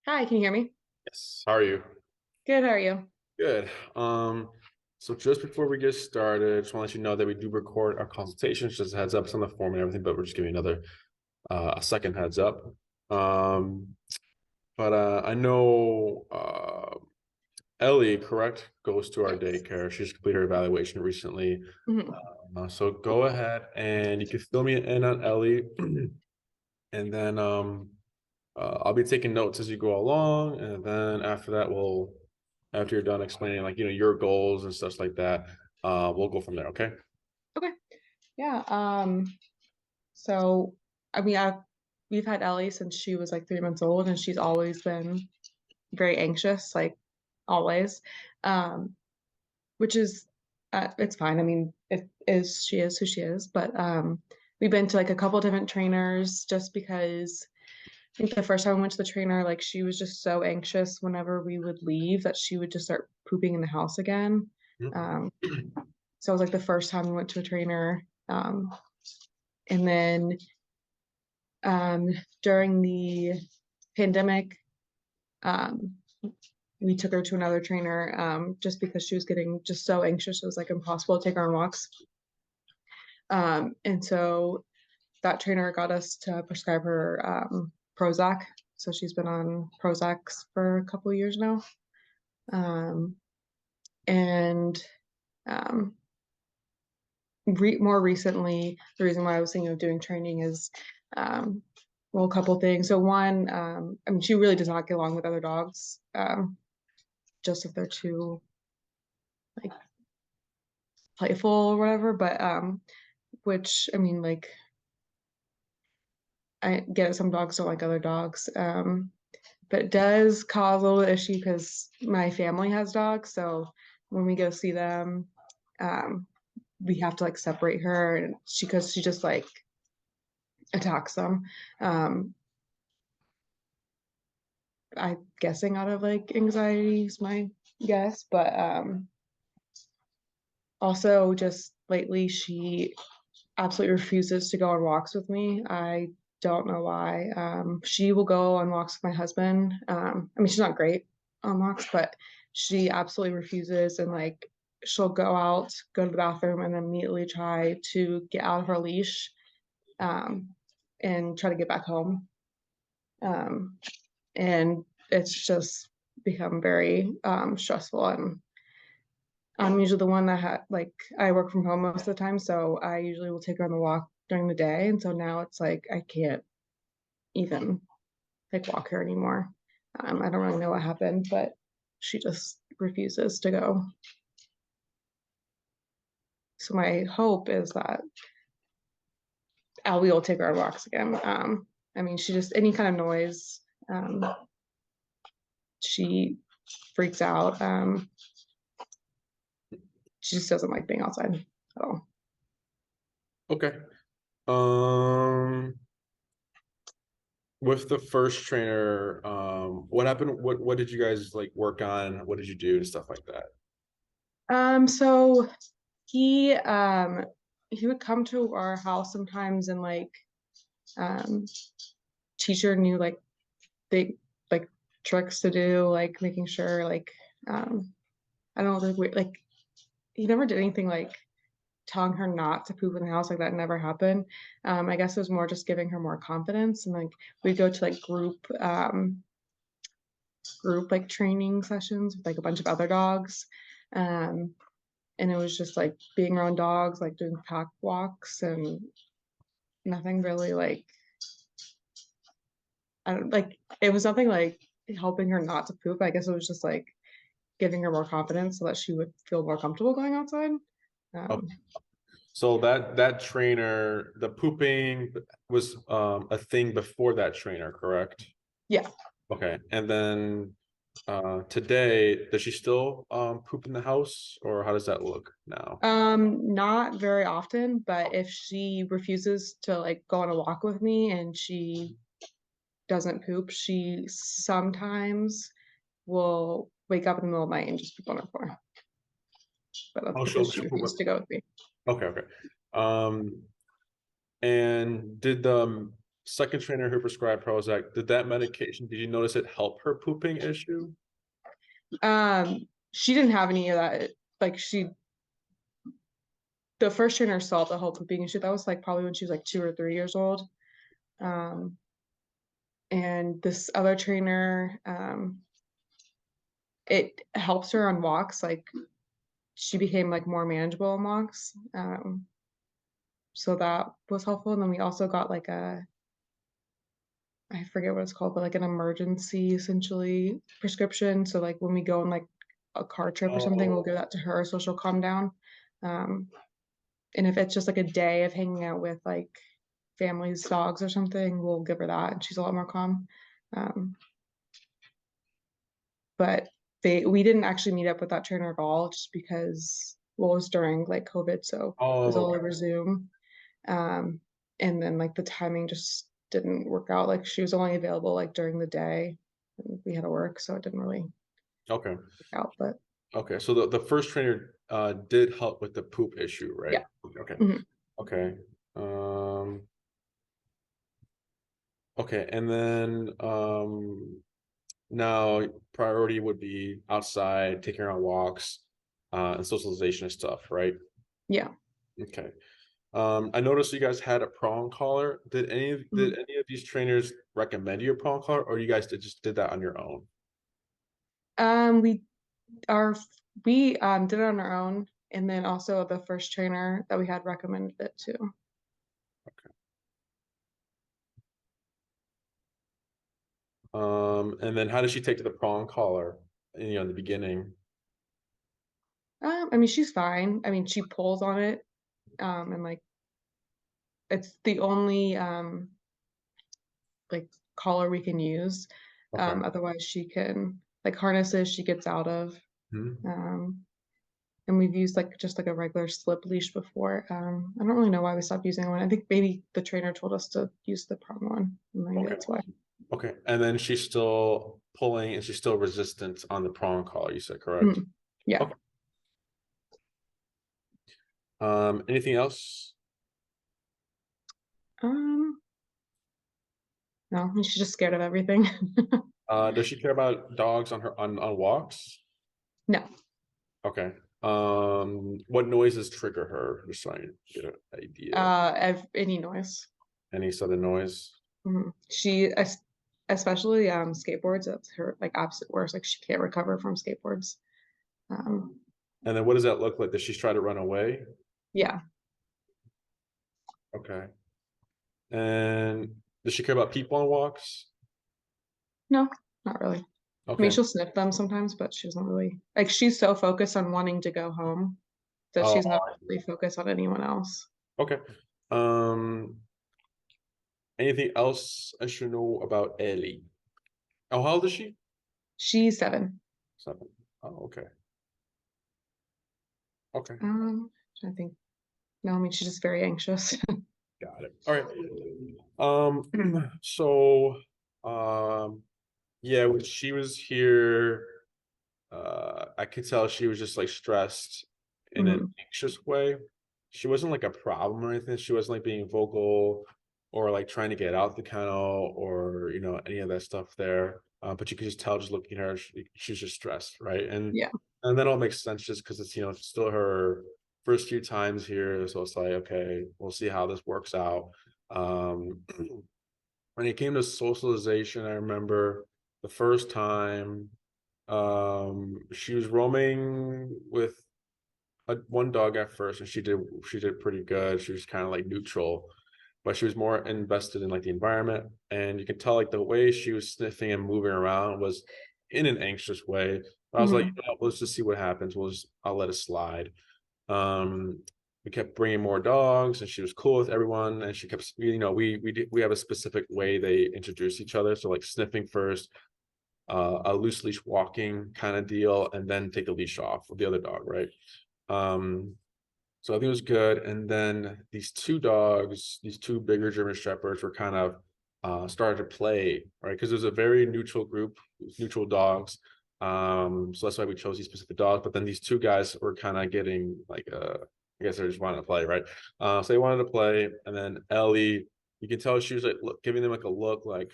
Hi, can you hear me? Yes. How are you? Good, how are you? Good. So just before we get started, just want to let you know that we do record our consultations. Just a heads up, it's on the form and everything, but we're just giving you another a second heads up. Um, but I know Ellie, correct, goes to our Yes. daycare. She's completed her evaluation recently. Mhm. So go ahead and you can fill me in on Ellie, and then I'll be taking notes as you go along, and then after that, after you're done explaining like your goals and stuff like that, we'll go from there. Okay. Okay. Yeah. So I mean we've had Ellie since she was like 3 months old and she's always been very anxious, like always. Um, which is it's fine. I mean, she is who she is, but we've been to like a couple different trainers just because I think the first time we went to the trainer, like she was just so anxious whenever we would leave that she would just start pooping in the house again. Um, So it was like the first time we went to a trainer. And then um, during the pandemic, um, we took her to another trainer just because she was getting just so anxious. It was like impossible to take her on walks. And so that trainer got us to prescribe her Prozac. So she's been on Prozacs for a couple of years now. Um, and um, more recently, the reason why I was thinking of doing training is, um, well, a couple things. So one, I mean, she really does not get along with other dogs, just if they're too like playful or whatever. But which I mean, like I get it, some dogs don't like other dogs, but it does cause a little issue because my family has dogs. So when we go see them, um, we have to like separate her, and because she just like attacks them. Um, I'm guessing out of like anxiety is my guess, but also just lately she absolutely refuses to go on walks with me. I don't know why. She will go on walks with my husband. I mean, she's not great on walks, but she absolutely refuses and like she'll go out, go to the bathroom, and immediately try to get out of her leash um, and try to get back home. Um, and it's just become very stressful. And I'm usually the one that like I work from home most of the time, so I usually will take her on the walk during the day. And so now it's like I can't even like walk her anymore. I don't really know what happened, but she just refuses to go. So my hope is that Allie will take her on walks again. I mean, she just any kind of noise, um, she freaks out. She just doesn't like being outside at all. Okay. Um, with the first trainer, what happened? What did you guys like work on? What did you do and stuff like that? So he um he would come to our house sometimes and like um teach her new like big like tricks to do, like making sure like I don't know like he never did anything like telling her not to poop in the house, like that never happened. I guess it was more just giving her more confidence, and like we'd go to like group like training sessions with like a bunch of other dogs. Um and it was just like being around dogs, like doing pack walks and nothing really like I don't like it was nothing like helping her not to poop. I guess it was just like giving her more confidence so that she would feel more comfortable going outside. Oh, Um, so that trainer, the pooping was a thing before that trainer, correct? yeah. Okay. And then today, does she still poop in the house, or how does that look now? Not very often, but if she refuses to like go on a walk with me and she doesn't poop, she sometimes will wake up in the middle of the night and just poop on her floor. But that's Oh, because she she'll poop. refuses to go with me. Okay, okay. Um, and did the second trainer who prescribed Prozac, did that medication, did you notice it help her pooping issue? She didn't have any of that. Like the first trainer solved the whole pooping issue. That was like probably when she was like 2 or 3 years old. And this other trainer, it helps her on walks. Like she became like more manageable on walks. So that was helpful. And then we also got like I forget what it's called, but like an emergency essentially prescription. So like when we go on like a car trip or something, we'll give that to her so she'll calm down. And if it's just like a day of hanging out with like family's dogs or something, we'll give her that and she's a lot more calm. But we didn't actually meet up with that trainer at all just because well, it was during like COVID, so it was all over Zoom. And then like the timing just didn't work out. Like she was only available like during the day and we had to work, so it didn't really Okay. work out. But Okay, so the first trainer did help with the poop issue, right? yeah. Okay. Mhm. Okay. Okay, and then now priority would be outside, taking her on walks, and socialization and stuff, right? Yeah. Okay. I noticed you guys had a prong collar. Did Mhm. any of these trainers recommend you a prong collar, or you guys just did that on your own? We our we did it on our own, and then also the first trainer that we had recommended it too. And then how did she take to the prong collar, in the beginning? I mean she's fine. I mean she pulls on it, and like it's the only like collar we can use. Okay. Otherwise she can like harnesses she gets out of. Hmm. Um, and we've used like just like a regular slip leash before. I don't really know why we stopped using one. I think maybe the trainer told us to use the prong one. Maybe Okay. that's why. Okay. And then she's still pulling and she's still resistant on the prong collar, you said, correct? Mhm. Yeah. Okay. Anything else? Um, no, I mean, she's just scared of everything. Does she care about dogs on walks? No. Okay. What noises trigger her? Just so I get an idea. Any noise. Any sudden noise? She especially skateboards, that's her like absolute worst. Like she can't recover from skateboards. Um, And then what does that look like? Does she try to run away? yeah. Okay. And does she care about people on walks? No, not really. I mean, Okay. she'll sniff them sometimes, but she doesn't really like she's so focused on wanting to go home that Oh, she's not really focused on anyone else. okay. Um, Anything else I should know about Ellie? Oh, how old is she? She's 7. 7. Oh, okay. Okay. I think no, I mean she's just very anxious. Got it. All right. So, yeah, when she was here, I could tell she was just like stressed in an Mhm. anxious way. She wasn't like a problem or anything. She wasn't like being vocal or like trying to get out the kennel or any of that stuff there. But you could just tell just looking at her, she's just stressed, right? Yeah. And that all makes sense just because it's still her first few times here. So it's like, okay, we'll see how this works out. Um, when it came to socialization, I remember the first time she was roaming with one dog at first, and she did pretty good. She was kind of like neutral, but she was more invested in like the environment, and you could tell like the way she was sniffing and moving around was in an anxious way. I was like, Mhm. let's just see what happens. I'll let it slide. Um, we kept bringing more dogs, and she was cool with everyone. And she kept, we have a specific way they introduce each other. So like sniffing first, a loose leash walking kind of deal, and then take the leash off with the other dog, right? Um, so I think it was good. And then these two dogs, these two bigger German Shepherds, were kind of started to play, right? Because it was a very neutral group, neutral dogs. So that's why we chose these specific dogs. But then these two guys were kind of getting like I guess they just wanted to play, right? So they wanted to play, and then Ellie, you can tell she was like giving them like a look like,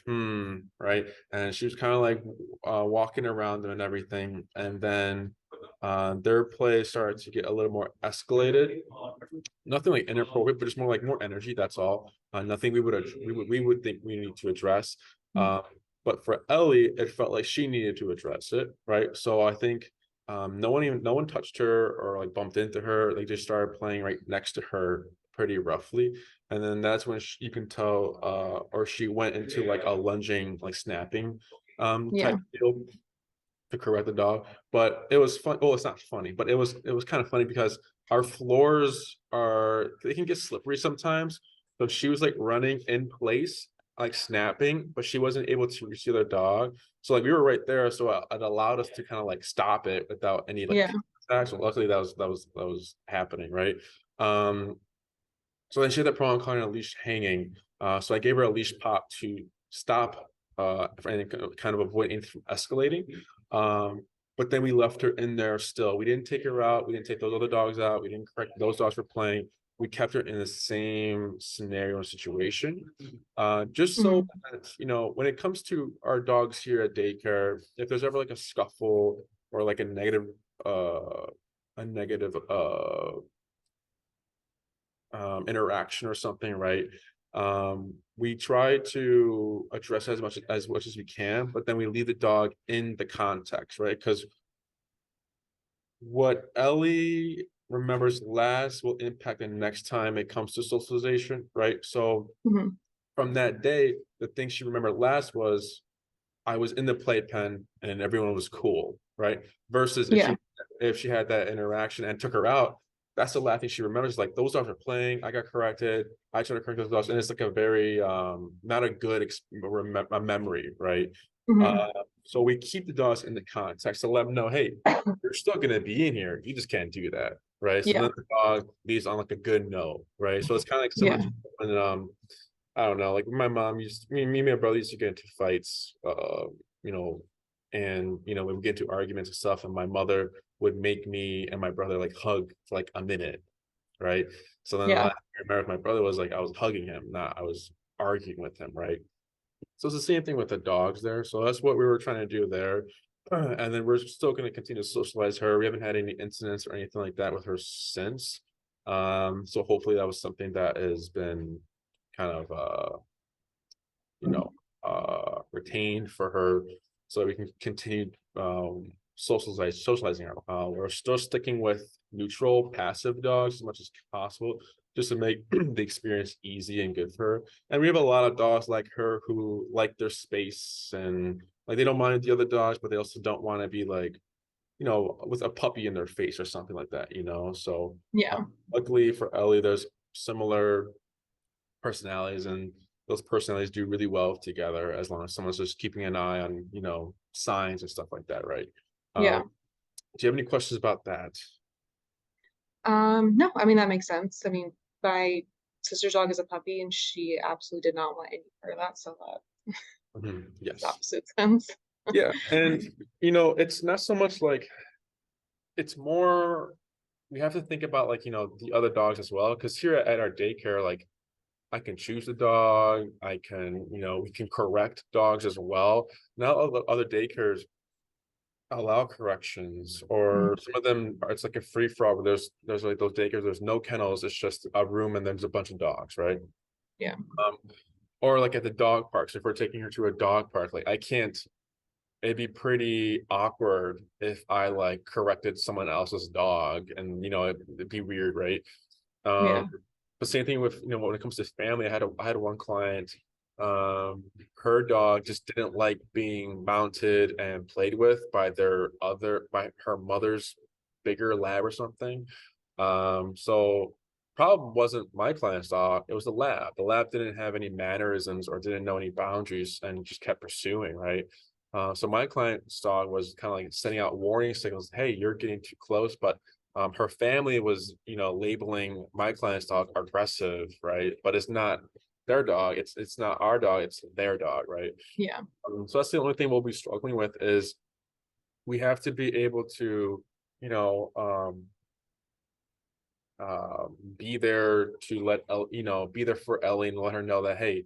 right? And she was kind of like walking around them and everything. And then their play started to get a little more escalated. Nothing like inappropriate, but just more like more energy. That's all. Nothing we would think we need to address. Mm. But for Ellie, it felt like she needed to address it, right? So I think no one touched her or like bumped into her. They just started playing right next to her pretty roughly, and then that's when you can tell, or she went into like a lunging, like snapping, Yeah. type deal to correct the dog. But it was fun. Well, it's not funny, but it was kind of funny because our floors they can get slippery sometimes. So she was like running in place, like snapping, but she wasn't able to reach the other dog. So like we were right there, so it allowed us to kind of like stop it without any like Yeah. contact. So luckily that was happening, right? Um, so then she had that problem calling a leash hanging. So I gave her a leash pop to stop and kind of avoid anything from escalating. But then we left her in there still. We didn't take her out. We didn't take those other dogs out. We didn't correct those dogs for playing. We kept her in the same scenario and situation. Just so Mhm. that, when it comes to our dogs here at daycare, if there's ever like a scuffle or like uh, a negative interaction or something, right? We try to address as much as we can, but then we leave the dog in the context, right? Because what Ellie remembers last will impact the next time it comes to socialization, right? So Mhm. from that day, the thing she remembered last was I was in the playpen and everyone was cool, right? Versus Yeah. if she had that interaction and took her out, that's the last thing she remembers. Like those dogs are playing. I got corrected. I tried to correct those dogs, and it's like a very not a good a memory, right? Mhm. Uh, so we keep the dogs in the context to let them know, hey, you're still gonna be in here. You just can't do that, right? So Yeah. then the dog leaves on like a good note, right? So it's kind of like similar Yeah. to when I don't know, like my mom me and my brother used to get into fights, you know, and we would get into arguments and stuff, and my mother would make me and my brother like hug for like a minute, right? So then the Yeah. last time I remember with my brother was like I was hugging him, not I was arguing with him, right? So it's the same thing with the dogs there. So that's what we were trying to do there. And then we're still going to continue to socialize her. We haven't had any incidents or anything like that with her since. So hopefully that was something that has been kind of you know, retained for her so we can continue socializing her. We're still sticking with neutral, passive dogs as much as possible, just to make the experience easy and good for her. And we have a lot of dogs like her who like their space and like they don't mind the other dogs, but they also don't want to be like, with a puppy in their face or something like that. So uh, Yeah. luckily for Ellie, there's similar personalities, and those personalities do really well together as long as someone's just keeping an eye on signs and stuff like that, right? Yeah. Do you have any questions about that? No, I mean that makes sense. I mean, my sister's dog is a puppy and she absolutely did not want any part of that, so that makes Yes. opposite sense. Yeah, and it's not so much like it's more we have to think about like the other dogs as well, because here at our daycare, like I can choose the dog. I can, we can correct dogs as well. Not all the other daycares allow corrections, or Mhm. some of them it's like a free for all where there's like those daycares, there's no kennels, it's just a room and there's a bunch of dogs, right? Yeah. Um, or like at the dog parks, if we're taking her to a dog park, like I can't it'd be pretty awkward if I like corrected someone else's dog, and it'd be weird, right? Um, Yeah. but same thing with when it comes to family. I had one client. Her dog just didn't like being mounted and played with by her mother's bigger lab or something. So problem wasn't my client's dog; it was the lab. The lab didn't have any mannerisms or didn't know any boundaries and just kept pursuing, right? So my client's dog was kind of like sending out warning signals. Hey, you're getting too close, but her family was, labeling my client's dog aggressive, right? But it's not their dog. It's not our dog. It's their dog, right? Yeah. So that's the only thing we'll be struggling with is we have to be able to, you know, be there to be there for Ellie and let her know that, hey,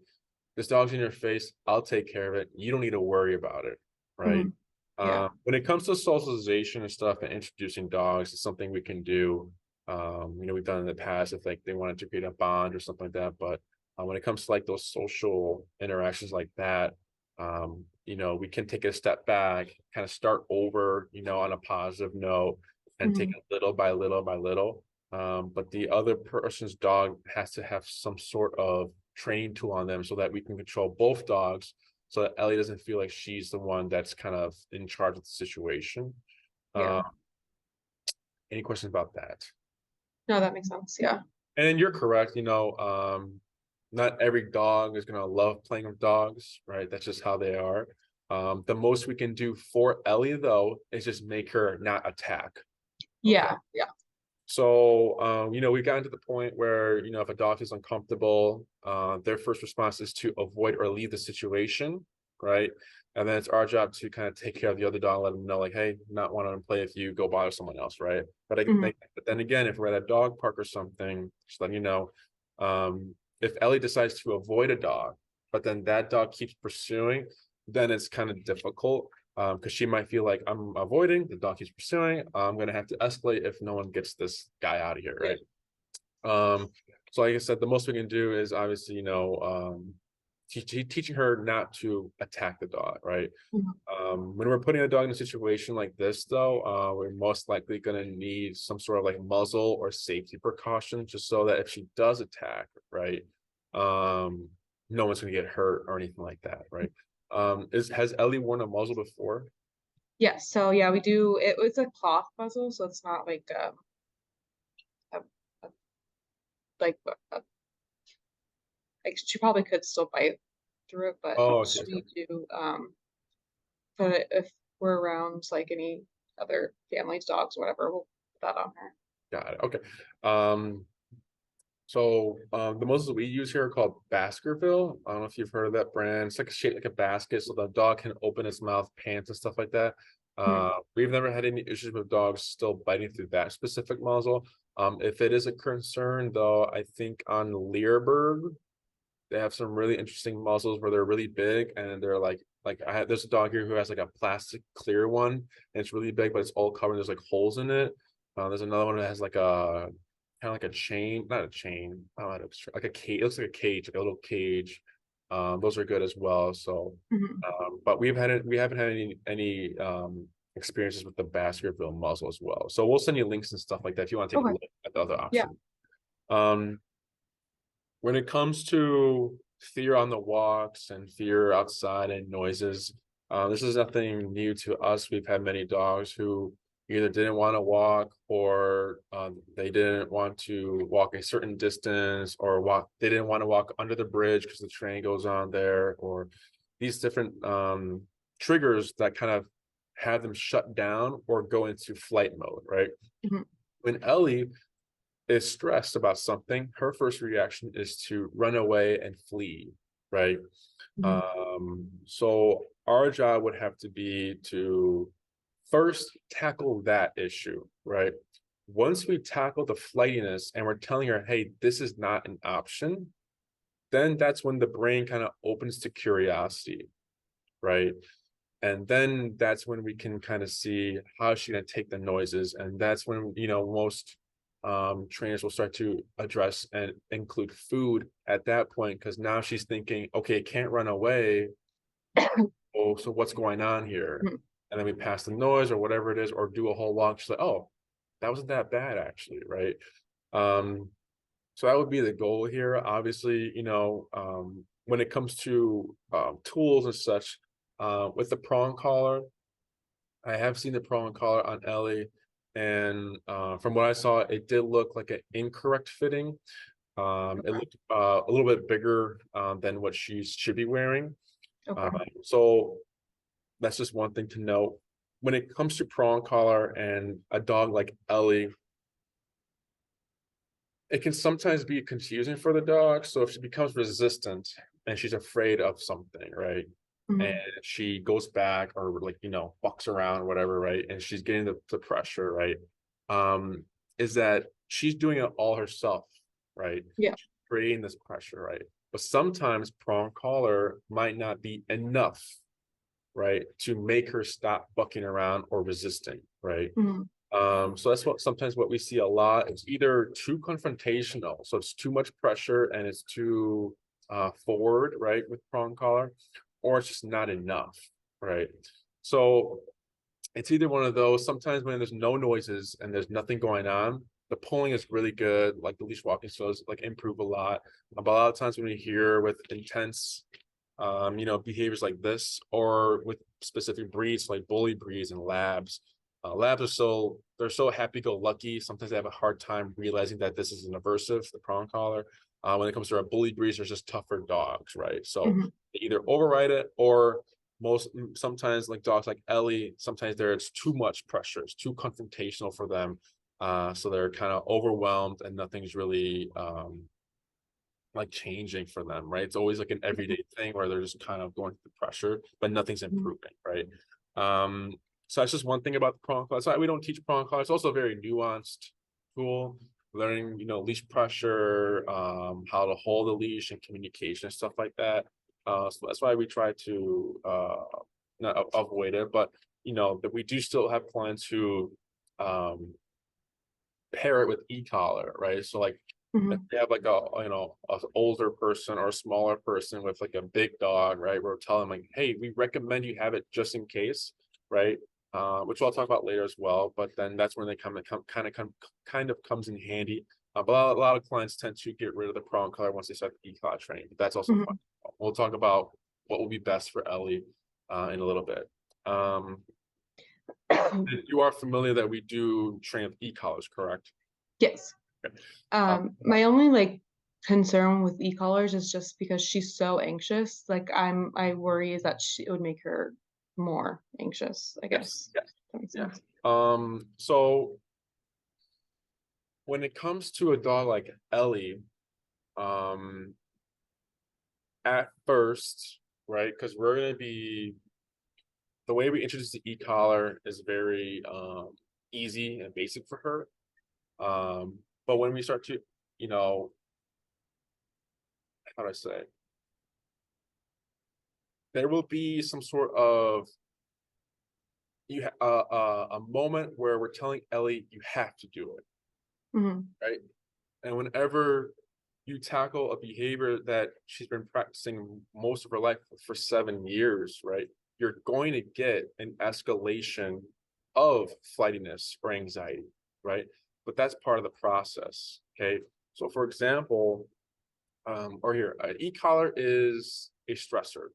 this dog's in your face, I'll take care of it. You don't need to worry about it, right? Mhm. Yeah. When it comes to socialization and stuff and introducing dogs, it's something we can do. We've done in the past if like they wanted to create a bond or something like that. But when it comes to like those social interactions like that, we can take a step back, kind of start over, on a positive note and take Mhm. it little by little by little. But the other person's dog has to have some sort of training tool on them so that we can control both dogs so that Ellie doesn't feel like she's the one that's kind of in charge of the situation. Uh, Yeah. any questions about that? No, that makes sense. Yeah. And you're correct, not every dog is gonna love playing with dogs, right? That's just how they are. The most we can do for Ellie though is just make her not attack. Okay. Yeah. Yeah. So, we got to the point where, if a dog is uncomfortable, their first response is to avoid or leave the situation, right? And then it's our job to kind of take care of the other dog, let them know, like, hey, not want to play with you, go bother someone else, right? Mhm. But then again, if we're at a dog park or something, just letting you know, if Ellie decides to avoid a dog, but then that dog keeps pursuing, then it's kind of difficult because she might feel like I'm avoiding, the dog keeps pursuing. I'm gonna have to escalate if no one gets this guy out of here, Yeah. right? So like I said, the most we can do is obviously, teaching her not to attack the dog, right? Mhm. When we're putting a dog in a situation like this, though, we're most likely going to need some sort of like muzzle or safety precaution, just so that if she does attack, right, no one's going to get hurt or anything like that, right? Has Ellie worn a muzzle before? Yes. So yeah, we do. It was a cloth puzzle, so it's not like a, a like a, like she probably could still bite through it, but Oh, okay. we do but if we're around like any other family's dogs or whatever, we'll put that on her. Got it. Okay. Um, the muzzles we use here are called Baskerville. I don't know if you've heard of that brand. It's like shaped like a basket, so the dog can open its mouth, pants and stuff like that. Mhm. We've never had any issues with dogs still biting through that specific muzzle. If it is a concern, though, I think on Learberg, they have some really interesting muzzles where they're really big and they're there's a dog here who has like a plastic clear one and it's really big, but it's all covered. There's like holes in it. There's another one that has like a kind of like a chain, not a chain, I don't know how to like a cage. It looks like a cage, like a little cage. Those are good as well. So, Mhm. but we haven't had any experiences with the Baskerville muzzle as well. So we'll send you links and stuff like that if you want to take a Okay. look at the other Yeah. option. Um, when it comes to fear on the walks and fear outside and noises, this is nothing new to us. We've had many dogs who either didn't want to walk or they didn't want to walk a certain distance or they didn't want to walk under the bridge because the train goes on there, or these different triggers that kind of have them shut down or go into flight mode, right? Mhm. When Ellie is stressed about something, her first reaction is to run away and flee, right? Mhm. So our job would have to be to first tackle that issue, right? Once we tackle the flightiness and we're telling her, hey, this is not an option, then that's when the brain kind of opens to curiosity, right? And then that's when we can kind of see how she's going to take the noises, and that's when most trainers will start to address and include food at that point, because now she's thinking, okay, it can't run away. Oh, so what's going on here? Mhm. And then we pass the noise or whatever it is, or do a whole walk. She's like, oh, that wasn't that bad actually, right? um so that would be the goal here. Obviously, when it comes to tools and such, with the prong collar, I have seen the prong collar on Ellie, and from what I saw, it did look like an incorrect fitting. It Okay. looked a little bit bigger than what she should be wearing. Okay. So that's just one thing to note. When it comes to prong collar and a dog like Ellie, it can sometimes be confusing for the dog. So if she becomes resistant and she's afraid of something, right? And Mhm. she goes back or like, bucks around or whatever, right? And she's getting the pressure, right? Um, is that she's doing it all herself, right? Yeah. She's creating this pressure, right? But sometimes prong collar might not be enough, right, to make her stop bucking around or resisting, right? Mhm. So that's what sometimes what we see a lot. It's either too confrontational, so it's too much pressure and it's too forward, right, with prong collar, or it's just not enough, right? So it's either one of those. Sometimes when there's no noises and there's nothing going on, the pulling is really good. Like the leash walking skills like improve a lot. But a lot of times when we hear with intense behaviors like this, or with specific breeds like bully breeds and labs. Labs they're so happy-go-lucky. Sometimes they have a hard time realizing that this is an aversive, the prong collar. When it comes to our bully breeds, they're just tougher dogs, right? So Mhm. they either override it, or sometimes like dogs like Ellie, sometimes it's too much pressure, it's too confrontational for them. So they're kind of overwhelmed and nothing's really like changing for them, right? It's always like an everyday thing where they're just kind of going through pressure, but nothing's Mhm. improving, right? So that's just one thing about the prong collar. So we don't teach prong collar. It's also a very nuanced tool, learning, leash pressure, how to hold a leash and communication and stuff like that. So that's why we try to not avoid it, but that we do still have clients who pair it with e-collar, right? So like if Mhm. you have like an older person or a smaller person with like a big dog, right? We're telling them like, hey, we recommend you have it just in case, right? Which I'll talk about later as well. But then that's when they kind of comes in handy. But a lot of clients tend to get rid of the prong collar once they start the e-collar training. But that's also fun. Mhm. We'll talk about what will be best for Ellie in a little bit. You are familiar that we do train with e-collars, correct? Yes. Okay. Uh, My only like concern with e-collars is just because she's so anxious. Like I worry is that it would make her more anxious, I yes, guess. yes, That makes yeah. sense. So when it comes to a dog like Ellie, um, at first, right? Because we're gonna be the way we introduce the e-collar is very easy and basic for her. But when we start to, you know, how do I say, there will be some sort of a moment where we're telling Ellie you have to do it, Mhm. right? And whenever you tackle a behavior that she's been practicing most of her life for 7 years, right? You're going to get an escalation of flightiness or anxiety, right? But that's part of the process. Okay. So, for example, or here, an e-collar is a stressor,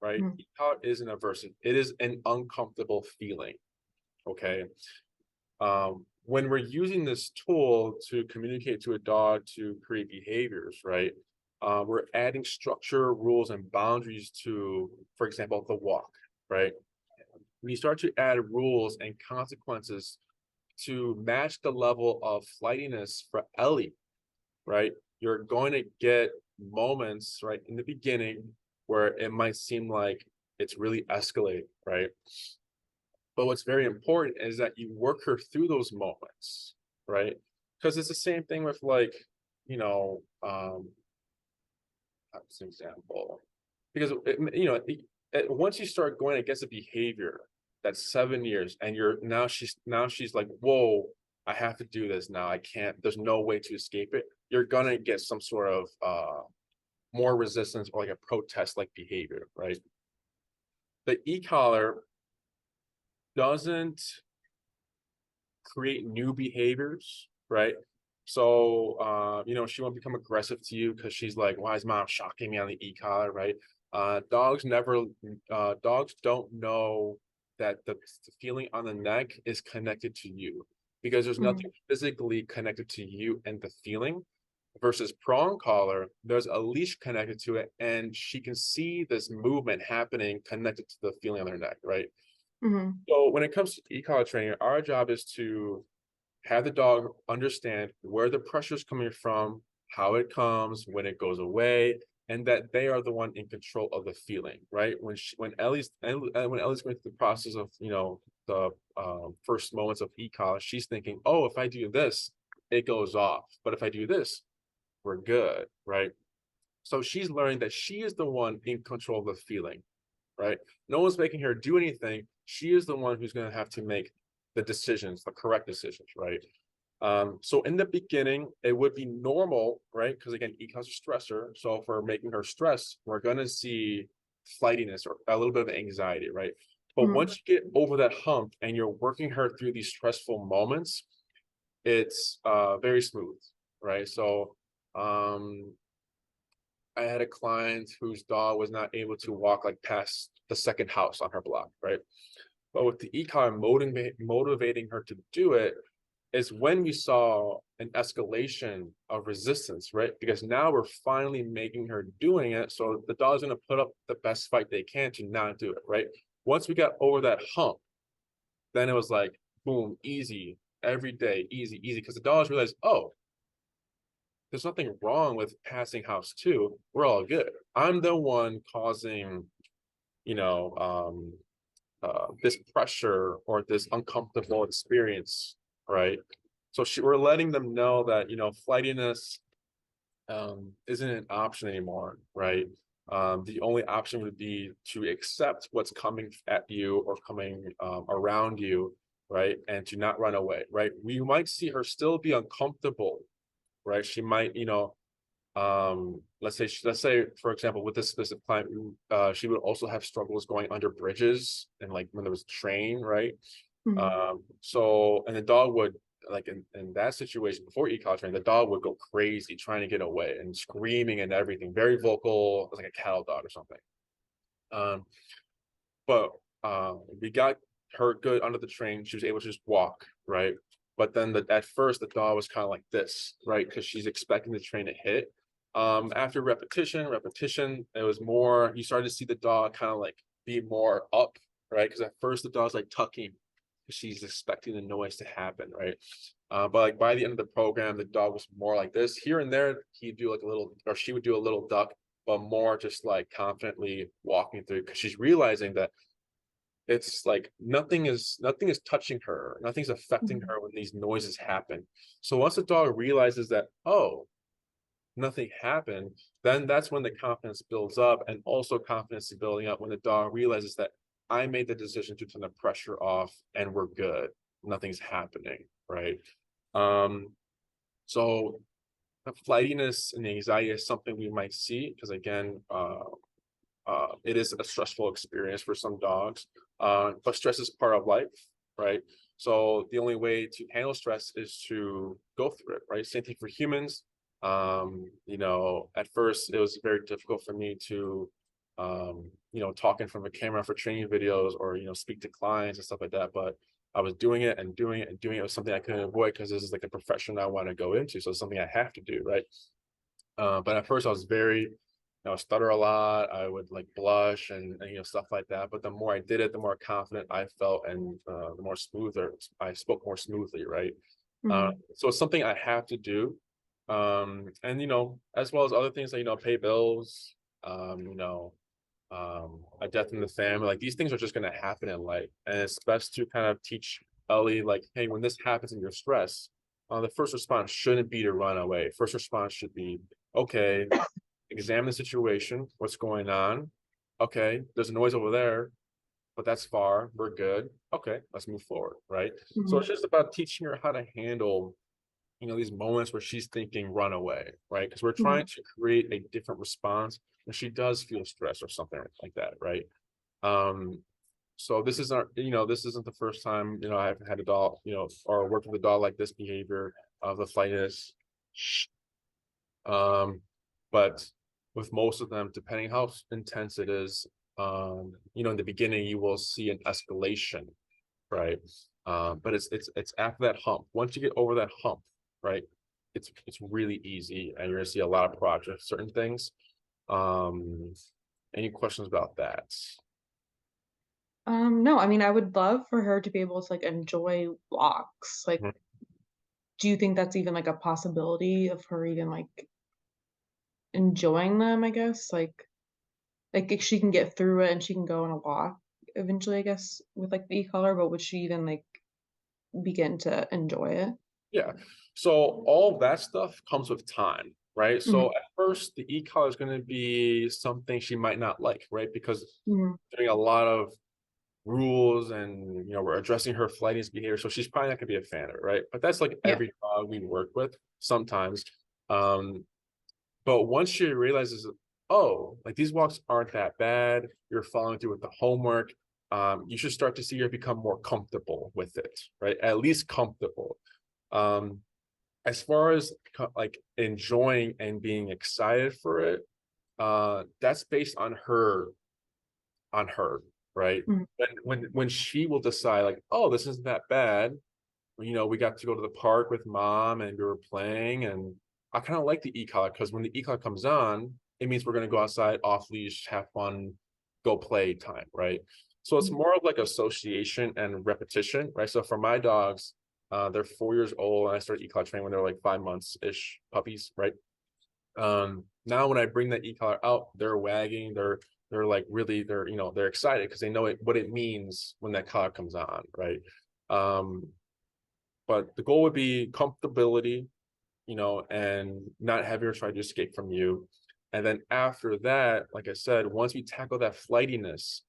right? Mhm. E-collar is an aversive, it is an uncomfortable feeling. Okay. When we're using this tool to communicate to a dog to create behaviors, right? We're adding structure, rules, and boundaries to, for example, the walk, right? When you start to add rules and consequences to match the level of flightiness for Ellie, right? You're going to get moments, right, in the beginning where it might seem like it's really escalating, right? But what's very important is that you work her through those moments, right? Because it's the same thing with like, you know, as an example, because once you start going against a behavior that's 7 years, and she's like, whoa, I have to do this now. I can't. There's no way to escape it. You're gonna get some sort of more resistance or like a protest like behavior, right? The e-collar doesn't create new behaviors, right? So she won't become aggressive to you because she's like, why is mom shocking me on the e-collar, right? Dogs don't know that the feeling on the neck is connected to you, because there's nothing Mhm. physically connected to you and the feeling. Versus prong collar, there's a leash connected to it, and she can see this movement happening connected to the feeling on her neck, right? Mhm. So when it comes to e-collar training, our job is to have the dog understand where the pressure is coming from, how it comes, when it goes away, and that they are the one in control of the feeling, right? When Ellie's going through the process of the first moments of e-college, she's thinking, oh, if I do this, it goes off. But if I do this, we're good, right? So she's learning that she is the one in control of the feeling, right? No one's making her do anything. She is the one who's going to have to make the decisions, the correct decisions, right? So in the beginning, it would be normal, right? Because again, e-college is a stressor. So if we're making her stress, we're going to see flightiness or a little bit of anxiety, right? But Mhm. once you get over that hump and you're working her through these stressful moments, it's very smooth, right? So I had a client whose dog was not able to walk like past the second house on her block, right? But with the e-collar motivating her to do it is when we saw an escalation of resistance, right? Because now we're finally making her doing it. So the dog's going to put up the best fight they can to not do it, right? Once we got over that hump, then it was like, boom, easy, every day, easy, easy. Because the dogs realized, oh, there's nothing wrong with passing house two. We're all good. I'm the one causing, you know, this pressure or this uncomfortable experience, right? So we're letting them know that flightiness isn't an option anymore, right? The only option would be to accept what's coming at you or coming around you, right? And to not run away, right? We might see her still be uncomfortable, right? She might, let's say for example with this specific client, she would also have struggles going under bridges and like when there was train, right? Mhm. So and the dog would like in that situation before e-collar training, the dog would go crazy trying to get away and screaming and everything, very vocal, like a cattle dog or something. um but we got her good under the train. She was able to just walk, right? But then at first the dog was kind of like this, right? Because she's expecting the train to hit. After repetition, it was more, you started to see the dog kind of like be more up, right? Because at first the dog's like tucking because she's expecting the noise to happen, right? But like by the end of the program, the dog was more like this. Here and there, he'd do like a little, or she would do a little duck, but more just like confidently walking through because she's realizing that it's like nothing is touching her, nothing's affecting Mhm. her when these noises happen. So once the dog realizes that, oh, nothing happened, then that's when the confidence builds up, and also confidence is building up when the dog realizes that I made the decision to turn the pressure off and we're good, nothing's happening, right? um so the flightiness and the anxiety is something we might see because again, it is a stressful experience for some dogs, but stress is part of life, right? So the only way to handle stress is to go through it, right? Same thing for humans. At first it was very difficult for me to, talk in front of a camera for training videos or speak to clients and stuff like that. But I was doing it and doing it and doing it. It was something I couldn't avoid because this is like a profession I want to go into. So it's something I have to do, right? But at first I was very, stutter a lot. I would like blush and stuff like that. But the more I did it, the more confident I felt, and the more smoother I spoke more smoothly, right? Mhm. So it's something I have to do, and as well as other things like pay bills, a death in the family. Like these things are just going to happen in life, and it's best to kind of teach Ellie like, hey, when this happens and you're stressed, the first response shouldn't be to run away. First response should be, okay, examine the situation, what's going on. Okay, there's a noise over there, but that's far. We're good. Okay, let's move forward, right? So it's Mhm. just about teaching her how to handle, these moments where she's thinking run away, right? Because we're trying Mhm. to create a different response when she does feel stress or something like that, right? Um, so this isn't the first time, I've had a dog, or worked with a dog like this behavior of the flightiness. Um, but with most of them, depending how intense it is, in the beginning you will see an escalation, right? But it's after that hump. Once you get over that hump, right, it's really easy, and you're gonna see a lot of progress. Certain things. Um, any questions about that? No, I mean, I would love for her to be able to like enjoy walks. Like, Mhm. do you think that's even like a possibility of her even like enjoying them, I guess? Like if she can get through it and she can go on a walk. eventually, I guess, with like the e-collar, but would she even like begin to enjoy it? Yeah. So all that stuff comes with time, right? So Mhm, at first, the e-collar is going to be something she might not like, right? Because mhm. doing a lot of rules and we're addressing her flightiness behavior, so she's probably not going to be a fan of it, right? But that's like Yeah. every dog we work with sometimes. Um, but once she realizes, oh, like these walks aren't that bad, you're following through with the homework, you should start to see her become more comfortable with it, right? At least comfortable. Um, as far as like enjoying and being excited for it, that's based on her, right? Mhm, And when she will decide like, oh, this isn't that bad. We got to go to the park with mom and we were playing, and I kind of like the e-collar because when the e-collar comes on, it means we're going to go outside off leash, have fun, go play time, right? So it's mhm. more of like association and repetition, right? So for my dogs, they're 4 years old, and I started e-collar training when they're like 5 months ish puppies, right? Now when I bring that e-collar out, they're wagging, they're like really they're excited because they know what it means when that collar comes on, right? Um, but the goal would be comfortability, and not having her try to escape from you. And then after that, like I said, once we tackle that flightiness,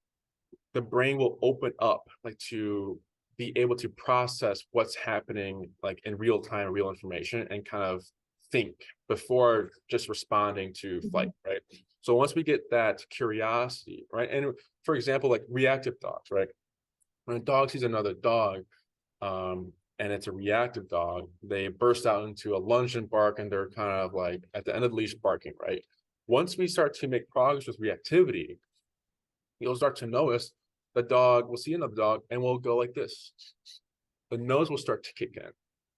the brain will open up like to be able to process what's happening like in real time, real information, and kind of think before just responding to flight, Mhm. right? So once we get that curiosity, right? And for example, like reactive dogs, right? When a dog sees another dog, and it's a reactive dog, they burst out into a lunge and bark, and they're kind of like at the end of the leash barking, right? Once we start to make progress with reactivity, you'll start to notice the dog will see another dog and will go like this. The nose will start to kick in,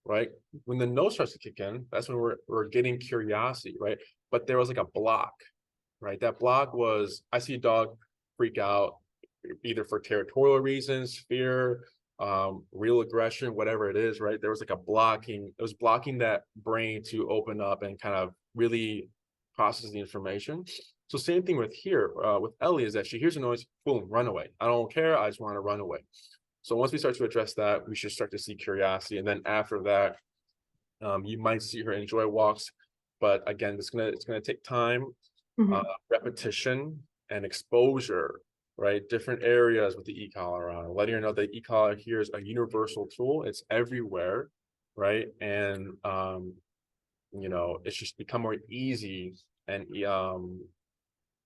right? When the nose starts to kick in, that's when we're getting curiosity, right? But there was like a block, right? That block was I see a dog freak out either for territorial reasons, fear, real aggression, whatever it is, right? There was like it was blocking that brain to open up and kind of really process the information. So same thing with here, with Ellie, is that she hears a noise, boom, run away. I don't care, I just want to run away. So once we start to address that, we should start to see curiosity. And then after that, you might see her enjoy walks, but again, it's gonna take time, uh, Mhm. repetition, and exposure, right? Different areas with the e-collar on, letting her know that e-collar here is a universal tool. It's everywhere, right? And it's just become more easy. And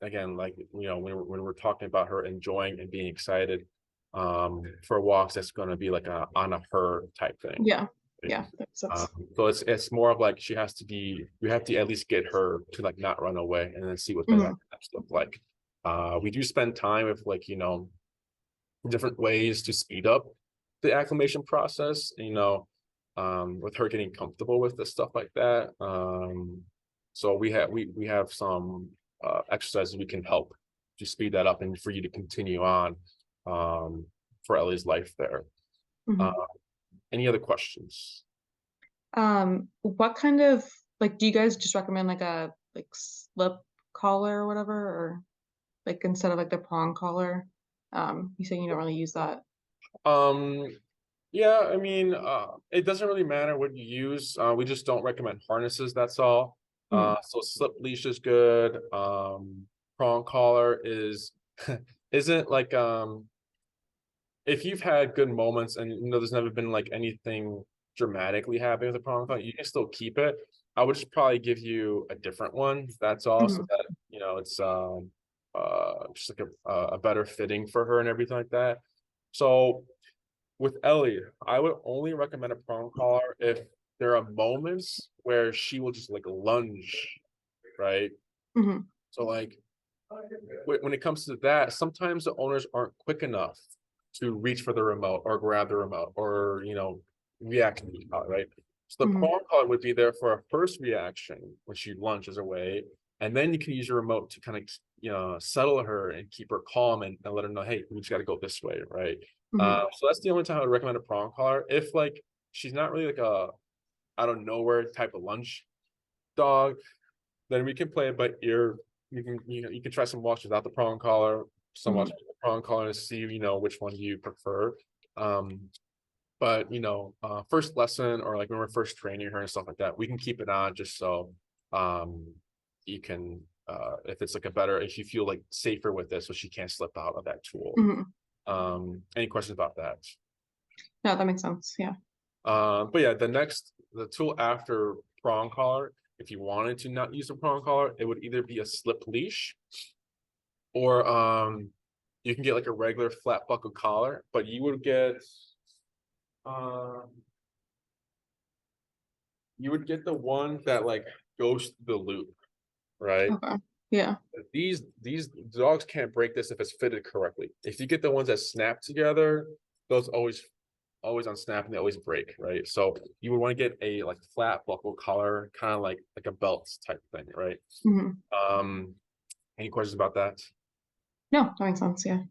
again, like when we're talking about her enjoying and being excited for walks, that's going to be like a on a her type thing. Yeah. Right? Yeah, that makes sense. So it's more of like you have to at least get her to like not run away, and then see what the Mhm, next steps look like. We do spend time with like different ways to speed up the acclimation process, with her getting comfortable with the stuff like that. So we have some exercises we can help to speed that up and for you to continue on, um, for Ellie's life there. Uh, mhm. any other questions? What kind of like do you guys just recommend like a like slip collar or whatever, or like instead of like the prong collar? You saying you don't really use that. Um, yeah, I mean, it doesn't really matter what you use. We just don't recommend harnesses, that's all. Mhm, So slip leash is good. Prong collar isn't like, if you've had good moments and there's never been like anything dramatically happening with the prong collar, you can still keep it. I would just probably give you a different one. That's all, so mhm, that it's just like a better fitting for her and everything like that. So with Ellie, I would only recommend a prong collar if there are moments where she will just like lunge, right? mhm, So like when it comes to that, sometimes the owners aren't quick enough to reach for the remote or grab the remote or react to the collar, right? So the mhm, prong collar would be there for a first reaction when she lunges away, and then you can use your remote to kind of settle her and keep her calm, and let her know, hey, we just got to go this way, right? mhm, So that's the only time I would recommend a prong collar. If like she's not really like a out of nowhere type of lunch dog, then we can play it by ear. You can try some walks without the prong collar. so much for the prong collar to see, you know, which one you prefer. But you know, first lesson or like when we're first training her and stuff like that, we can keep it on just so you can if it's like a better, if you feel like safer with this so she can't slip out of that tool. Any questions about that? No, that makes sense. Yeah. But yeah, the tool after prong collar, if you wanted to not use a prong collar, it would either be a slip leash or you can get like a regular flat buckle collar, but you would get the one that like goes through the loop, right? Okay. Yeah. These dogs can't break this if it's fitted correctly. If you get the ones that snap together, those always unsnap and they always break, right? So you would want to get a like flat buckle collar, kind of like a belt type thing, right? Any questions about that? No, that makes sense. Yeah.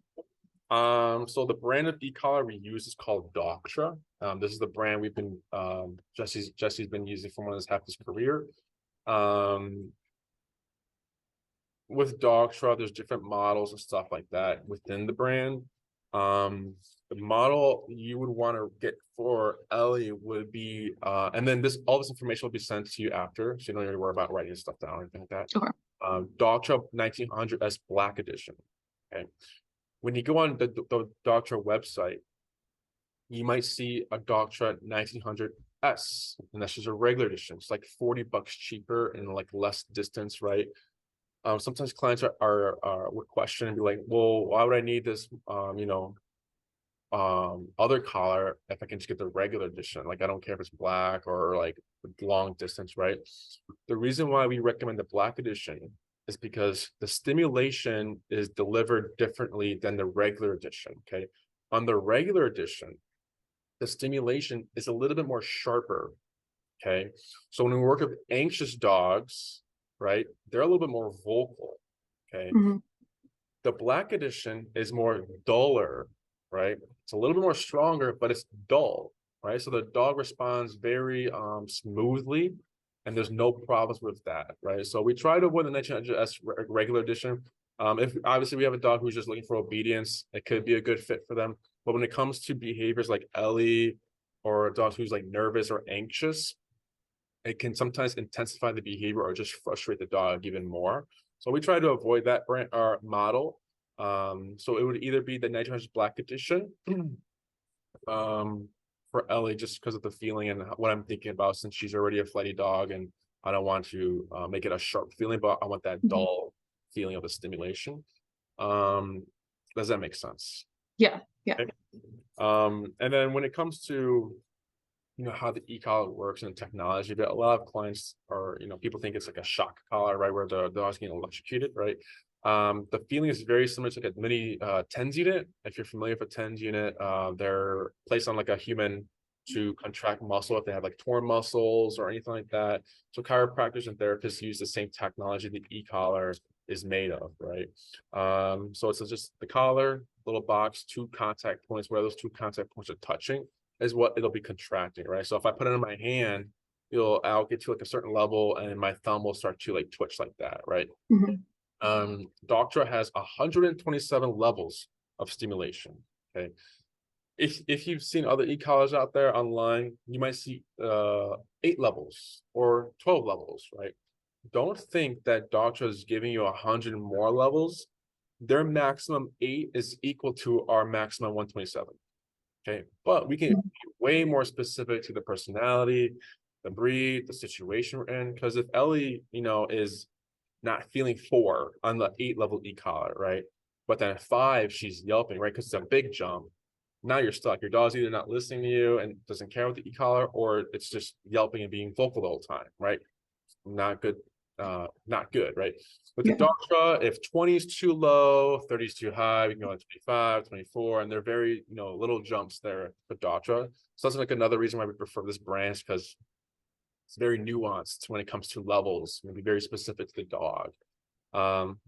So the brand of e-collar we use is called Doctra. This is the brand we've been Jesse's been using for more than half his career. With Doctra, there's different models and stuff like that within the brand. The model you would want to get for Ellie would be, and then all this information will be sent to you after, so you don't need to worry about writing stuff down or anything like that. Okay. Doctra 1900S Black Edition. Okay. When you go on the Doctra website, you might see a Doctra 1900S, and that's just a regular edition. It's like $40 cheaper and like less distance, right? Sometimes clients would question and be like, well, why would I need this, other collar if I can just get the regular edition? Like, I don't care if it's black or like long distance, right? The reason why we recommend the black edition is because the stimulation is delivered differently than the regular edition, okay? On the regular edition, the stimulation is a little bit more sharper, okay? So when we work with anxious dogs, right, they're a little bit more vocal, okay? The black edition is more duller, right? It's a little bit more stronger, but it's dull, right? So the dog responds very smoothly, and there's no problems with that, right? So we try to avoid the 1900S regular edition. If obviously we have a dog who's just looking for obedience, it could be a good fit for them. But when it comes to behaviors like Ellie or a dog who's like nervous or anxious, it can sometimes intensify the behavior or just frustrate the dog even more. So we try to avoid that brand or model. So it would either be the 1900s Black Edition for Ellie, just because of the feeling and what I'm thinking about, since she's already a flighty dog, and I don't want to make it a sharp feeling, but I want that dull feeling of the stimulation. Does that make sense? Yeah. Yeah. Okay. And then when it comes to how the e-collar works and technology, but a lot of clients are, people think it's like a shock collar, right, where the dog's getting electrocuted, right? The feeling is very similar to like a mini TENS unit. If you're familiar with a TENS unit, they're placed on like a human to contract muscle if they have like torn muscles or anything like that. So chiropractors and therapists use the same technology the e-collar is made of, right? So it's just the collar, little box, 2 contact points, where those 2 contact points are touching is what it'll be contracting, right? So if I put it in my hand, I'll get to like a certain level and my thumb will start to like twitch like that, right? Doctra has 127 levels of stimulation, okay? If you've seen other e-collars out there online, you might see 8 levels or 12 levels, right? Don't think that Doctra is giving you 100 more levels. Their maximum 8 is equal to our maximum 127. Okay, but we can be way more specific to the personality, the breed, the situation we're in. Because if Ellie, is not feeling 4 on the 8 level e-collar, right? But then at 5, she's yelping, right? Because it's a big jump. Now you're stuck. Your dog's either not listening to you and doesn't care with the e-collar, or it's just yelping and being vocal the whole time, right? Not good. Not good, right? With the Doctra, if 20 is too low, 30 is too high, we can go to 25, 24, and they're very, little jumps there for Doctra. So that's like another reason why we prefer this brand, because it's very nuanced when it comes to levels, maybe very specific to the dog.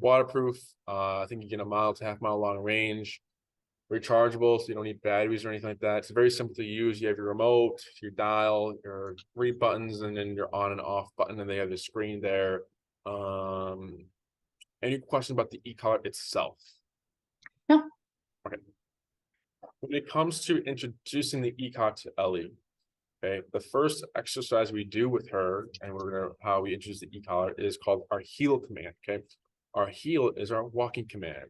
Waterproof, I think you get a mile to half-mile long range, rechargeable, so you don't need batteries or anything like that. It's very simple to use. You have your remote, your dial, your 3 buttons, and then your on and off button, and they have the screen there. Any questions about the e-collar itself? Yeah. Okay. When it comes to introducing the ECOG to Ellie, okay, the first exercise we do with her, and how we introduce the e-collar is called our heel command. Okay, our heel is our walking command.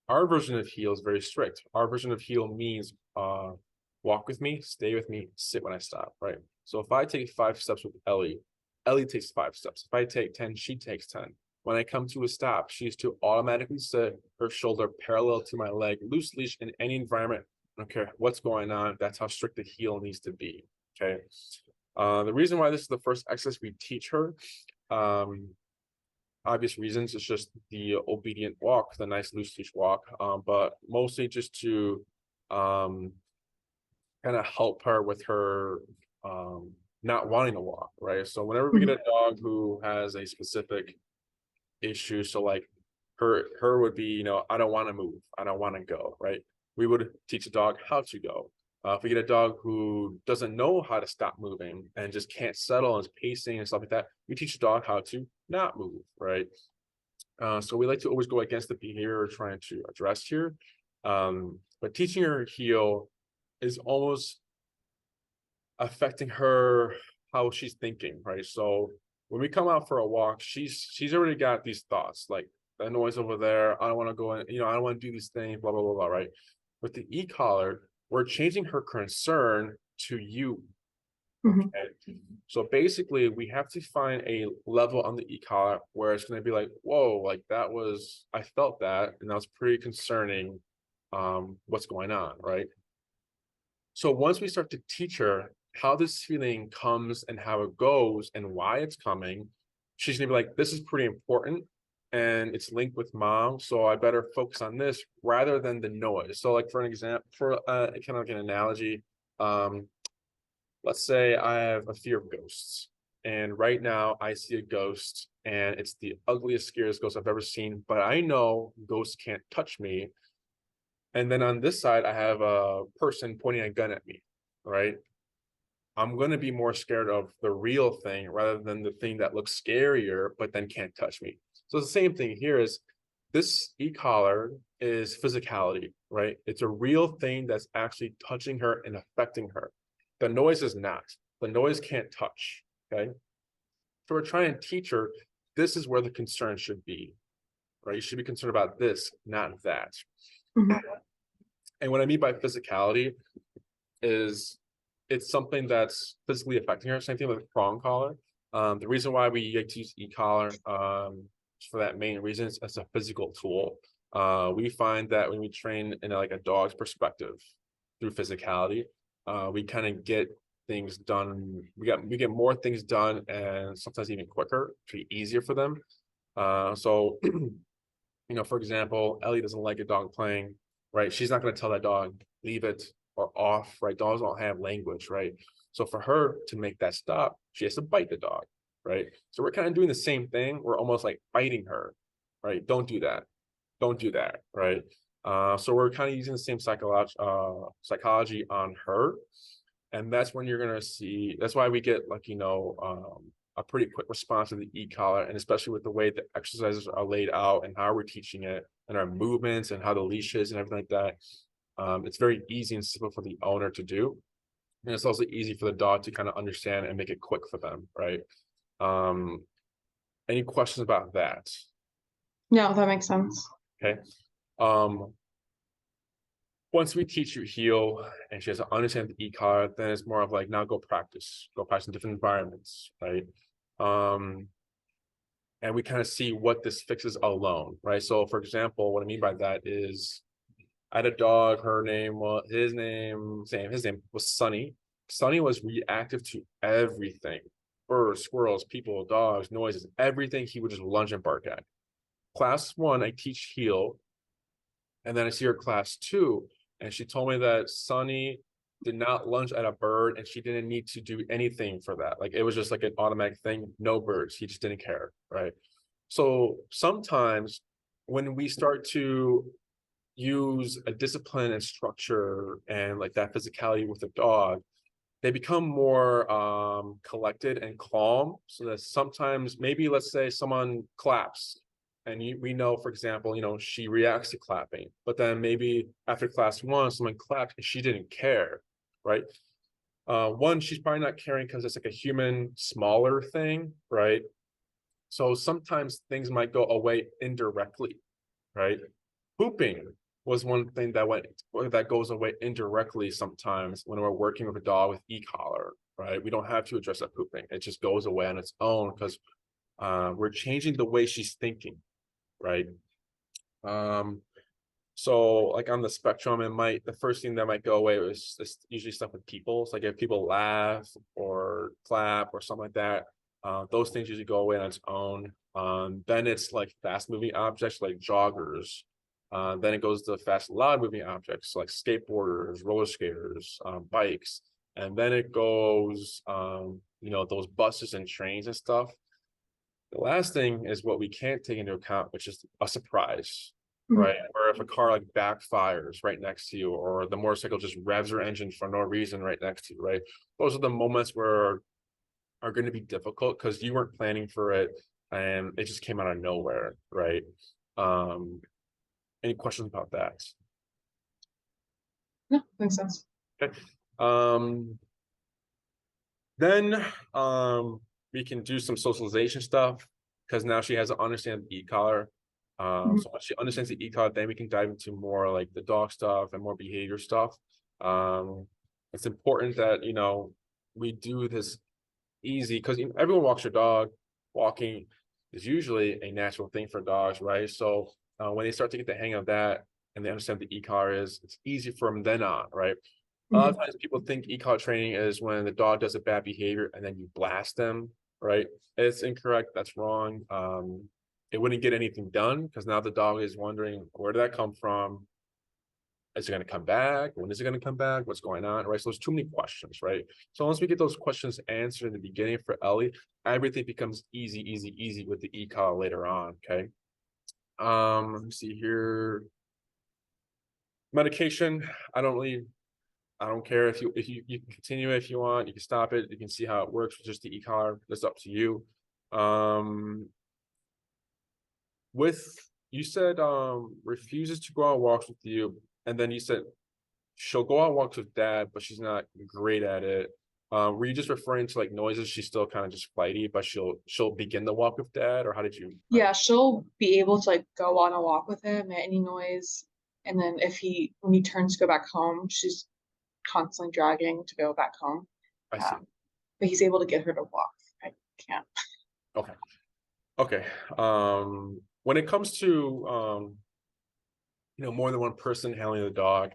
Our version of heel is very strict. Our version of heel means walk with me, stay with me, sit when I stop. Right. So if I take 5 steps with Ellie, Ellie takes 5 steps. If I take 10, she takes 10. When I come to a stop, she's to automatically sit her shoulder parallel to my leg, loose leash in any environment. I don't care what's going on. That's how strict the heel needs to be. Okay. The reason why this is the first exercise we teach her, obvious reasons, it's just the obedient walk, the nice loose leash walk, but mostly just to kind of help her with her not wanting to walk, right? So whenever we get a dog who has a specific issue, so like her would be, you know, I don't want to move, I don't want to go, right? We would teach a dog how to go. If we get a dog who doesn't know how to stop moving and just can't settle and is pacing and stuff like that, we teach a dog how to not move, right? So we like to always go against the behavior we're trying to address here. But teaching her heel is almost affecting her how she's thinking, right? So when we come out for a walk, she's already got these thoughts like that noise over there. I don't want to go in, you know, I don't want to do these things, blah, blah, blah, blah, right? With the e-collar, we're changing her concern to you. Okay. So basically, we have to find a level on the e-collar where it's going to be like, whoa, like that was, I felt that, and that was pretty concerning. What's going on, right? So once we start to teach her how this feeling comes and how it goes and why it's coming, she's gonna be like, this is pretty important and it's linked with mom, so I better focus on this rather than the noise. So like for an example, for kind of like an analogy, let's say I have a fear of ghosts, and right now I see a ghost and it's the ugliest, scariest ghost I've ever seen, but I know ghosts can't touch me. And then on this side, I have a person pointing a gun at me, right? I'm going to be more scared of the real thing rather than the thing that looks scarier, but then can't touch me. So the same thing here is this e-collar is physicality, right? It's a real thing that's actually touching her and affecting her. The noise is not. The noise can't touch, okay? So we're trying to teach her this is where the concern should be, right? You should be concerned about this, not that. And what I mean by physicality is it's something that's physically affecting her. Same thing with prong collar. The reason why we like to use e-collar for that main reason is as a physical tool. We find that when we train in like a dog's perspective through physicality, we kind of get things done. We get more things done and sometimes even quicker, to be easier for them. So you know, for example, Ellie doesn't like a dog playing, right? She's not going to tell that dog, leave it or off, right? Dogs don't have language, right? So for her to make that stop, she has to bite the dog, right? So we're kind of doing the same thing. We're almost like biting her, right? Don't do that. Don't do that, right? So we're kind of using the same psychology on her. And that's when you're going to see, that's why we get like, you know, a pretty quick response to the e-collar, and especially with the way the exercises are laid out and how we're teaching it and our movements and how the leash is and everything like that. It's very easy and simple for the owner to do. And it's also easy for the dog to kind of understand and make it quick for them, right? Any questions about that? No, that makes sense. Okay. Once we teach you heel and she has to understand the e-collar, then it's more of like, now go practice in different environments, right? And we kind of see what this fixes alone, right? So for example, what I mean by that is I had a dog, his name was Sunny. Sunny was reactive to everything. Birds, squirrels, people, dogs, noises, everything he would just lunge and bark at. Class 1, I teach heel. And then I see her class 2, and she told me that Sunny did not lunge at a bird and she didn't need to do anything for that. Like it was just like an automatic thing, no birds. He just didn't care, right? So sometimes when we start to use a discipline and structure and like that physicality with a dog, they become more collected and calm. So that sometimes maybe let's say someone claps and we know, for example, she reacts to clapping, but then maybe after class 1, someone clapped and she didn't care, right? One, she's probably not caring because it's like a human smaller thing, right? So sometimes things might go away indirectly, right? Pooping was one thing that goes away indirectly sometimes when we're working with a dog with e-collar, right? We don't have to address that pooping. It just goes away on its own because we're changing the way she's thinking, right? So like on the spectrum, the first thing that might go away is usually stuff with people. So like if people laugh or clap or something like that, those things usually go away on its own. Then it's like fast moving objects like joggers. Then it goes to fast, loud moving objects like skateboarders, roller skaters, bikes. And then it goes, those buses and trains and stuff. The last thing is what we can't take into account, which is a surprise, right? Or if a car like backfires right next to you, or the motorcycle just revs her engine for no reason right next to you, right? Those are the moments where are going to be difficult because you weren't planning for it and it just came out of nowhere, right? Any questions about that? No, makes sense. Okay. Then we can do some socialization stuff because now she has to understand the e-collar. So once she understands the e-collar, then we can dive into more like the dog stuff and more behavior stuff. It's important that we do this easy because everyone walks their dog. Walking is usually a natural thing for dogs, right? So when they start to get the hang of that and they understand what the e-collar is, it's easy for them then on, right? A lot of times people think e-collar training is when the dog does a bad behavior and then you blast them, right? It's incorrect. That's wrong. It wouldn't get anything done because now the dog is wondering, where did that come from? Is it going to come back? When is it going to come back? What's going on? Right. So there's too many questions, right? So once we get those questions answered in the beginning for Ellie, everything becomes easy with the e-collar later on. Okay. Let me see here. Medication. I don't care if you can continue it if you want. You can stop it. You can see how it works with just the e-collar. That's up to you. You said refuses to go on walks with you, and then you said she'll go on walks with dad, but she's not great at it. Were you just referring to like noises? She's still kind of just flighty, but she'll begin the walk with dad, or how did you? Yeah, she'll be able to like go on a walk with him at any noise. And then when he turns to go back home, she's constantly dragging to go back home. I see. But he's able to get her to walk. I can't. Okay. When it comes to more than one person handling the dog,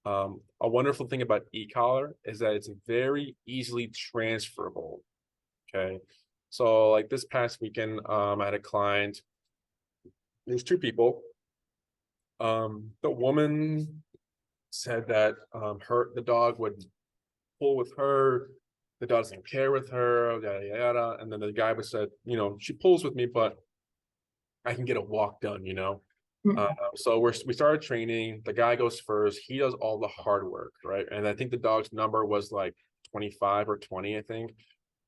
a wonderful thing about e-collar is that it's very easily transferable. Okay. So like this past weekend, I had a client. There's 2 people. The woman said that the dog would pull with her, the dog doesn't care with her, yada yada. And then the guy was said, she pulls with me, but I can get a walk done, So we started training. The guy goes first. He does all the hard work, right? And I think the dog's number was like 25 or 20, I think.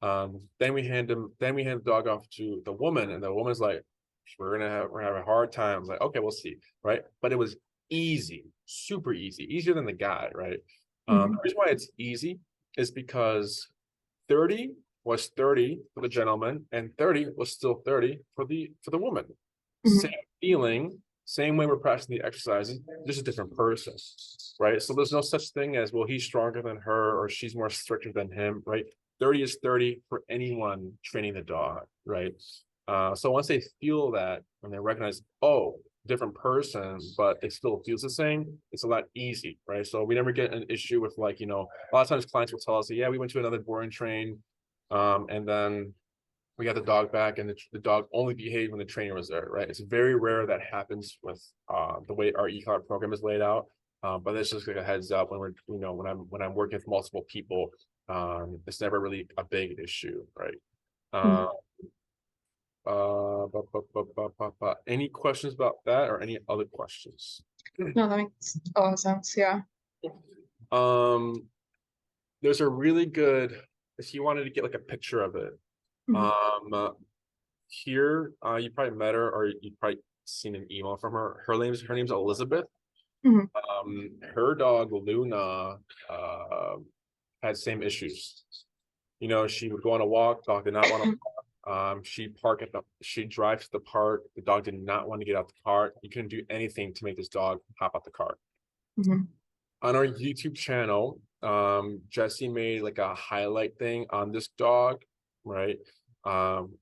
Then we hand the dog off to the woman, and the woman's like, we're gonna have a hard time. I was like, okay, we'll see, right? But it was easy, super easy, easier than the guy, right? The reason why it's easy is because 30 was 30 for the gentleman, and 30 was still 30 for the woman. Same feeling, same way we're practicing the exercises, just a different person, right? So there's no such thing as, well, he's stronger than her or she's more stricter than him, right? 30 is 30 for anyone training the dog, right? So once they feel that and they recognize, oh, different person, but it still feels the same, it's a lot easy, right? So we never get an issue with like, a lot of times clients will tell us, yeah, we went to another boarding train, and then we got the dog back and the dog only behaved when the trainer was there, right? It's very rare that happens with the way our e-collar program is laid out. But that's just like a heads up when when I'm working with multiple people, it's never really a big issue, right? Any questions about that or any other questions? No, that makes a lot of sense. Yeah. There's a really good, if you wanted to get like a picture of it, here, you probably met her or you probably seen an email from her. Her name's Elizabeth. Mhm. Her dog Luna had same issues. She would go on a walk, dog did not want to walk. She drives to the park. The dog did not want to get out the car. You couldn't do anything to make this dog hop out the car. Mhm. On our YouTube channel, Jesse made like a highlight thing on this dog, right?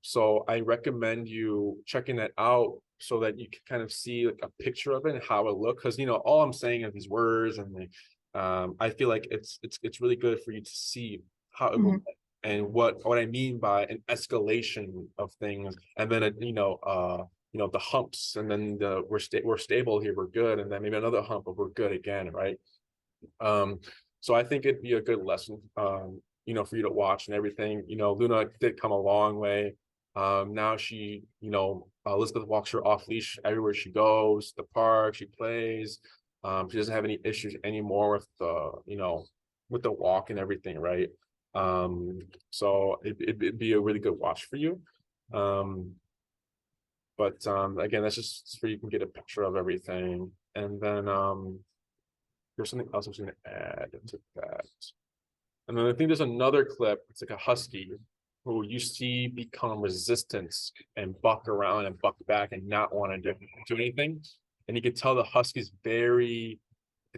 So I recommend you checking that out so that you can kind of see like a picture of it and how it looks. Because all I'm saying are these words, and I feel like it's really good for you to see how it will Mhm. and what I mean by an escalation of things, and then the humps, and then we're stable here, we're good, and then maybe another hump, but we're good again, right? So I think it'd be a good lesson, for you to watch and everything. Luna did come a long way. Now Elizabeth walks her off leash everywhere she goes, the park, she plays. She doesn't have any issues anymore with the walk and everything, right? So it'd be a really good watch for you. But again, that's just so you can get a picture of everything. And then there's something else I was going to add to that. And then I think there's another clip. It's like a husky who you see become resistant and buck around and buck back and not want to do anything. And you can tell the husky's the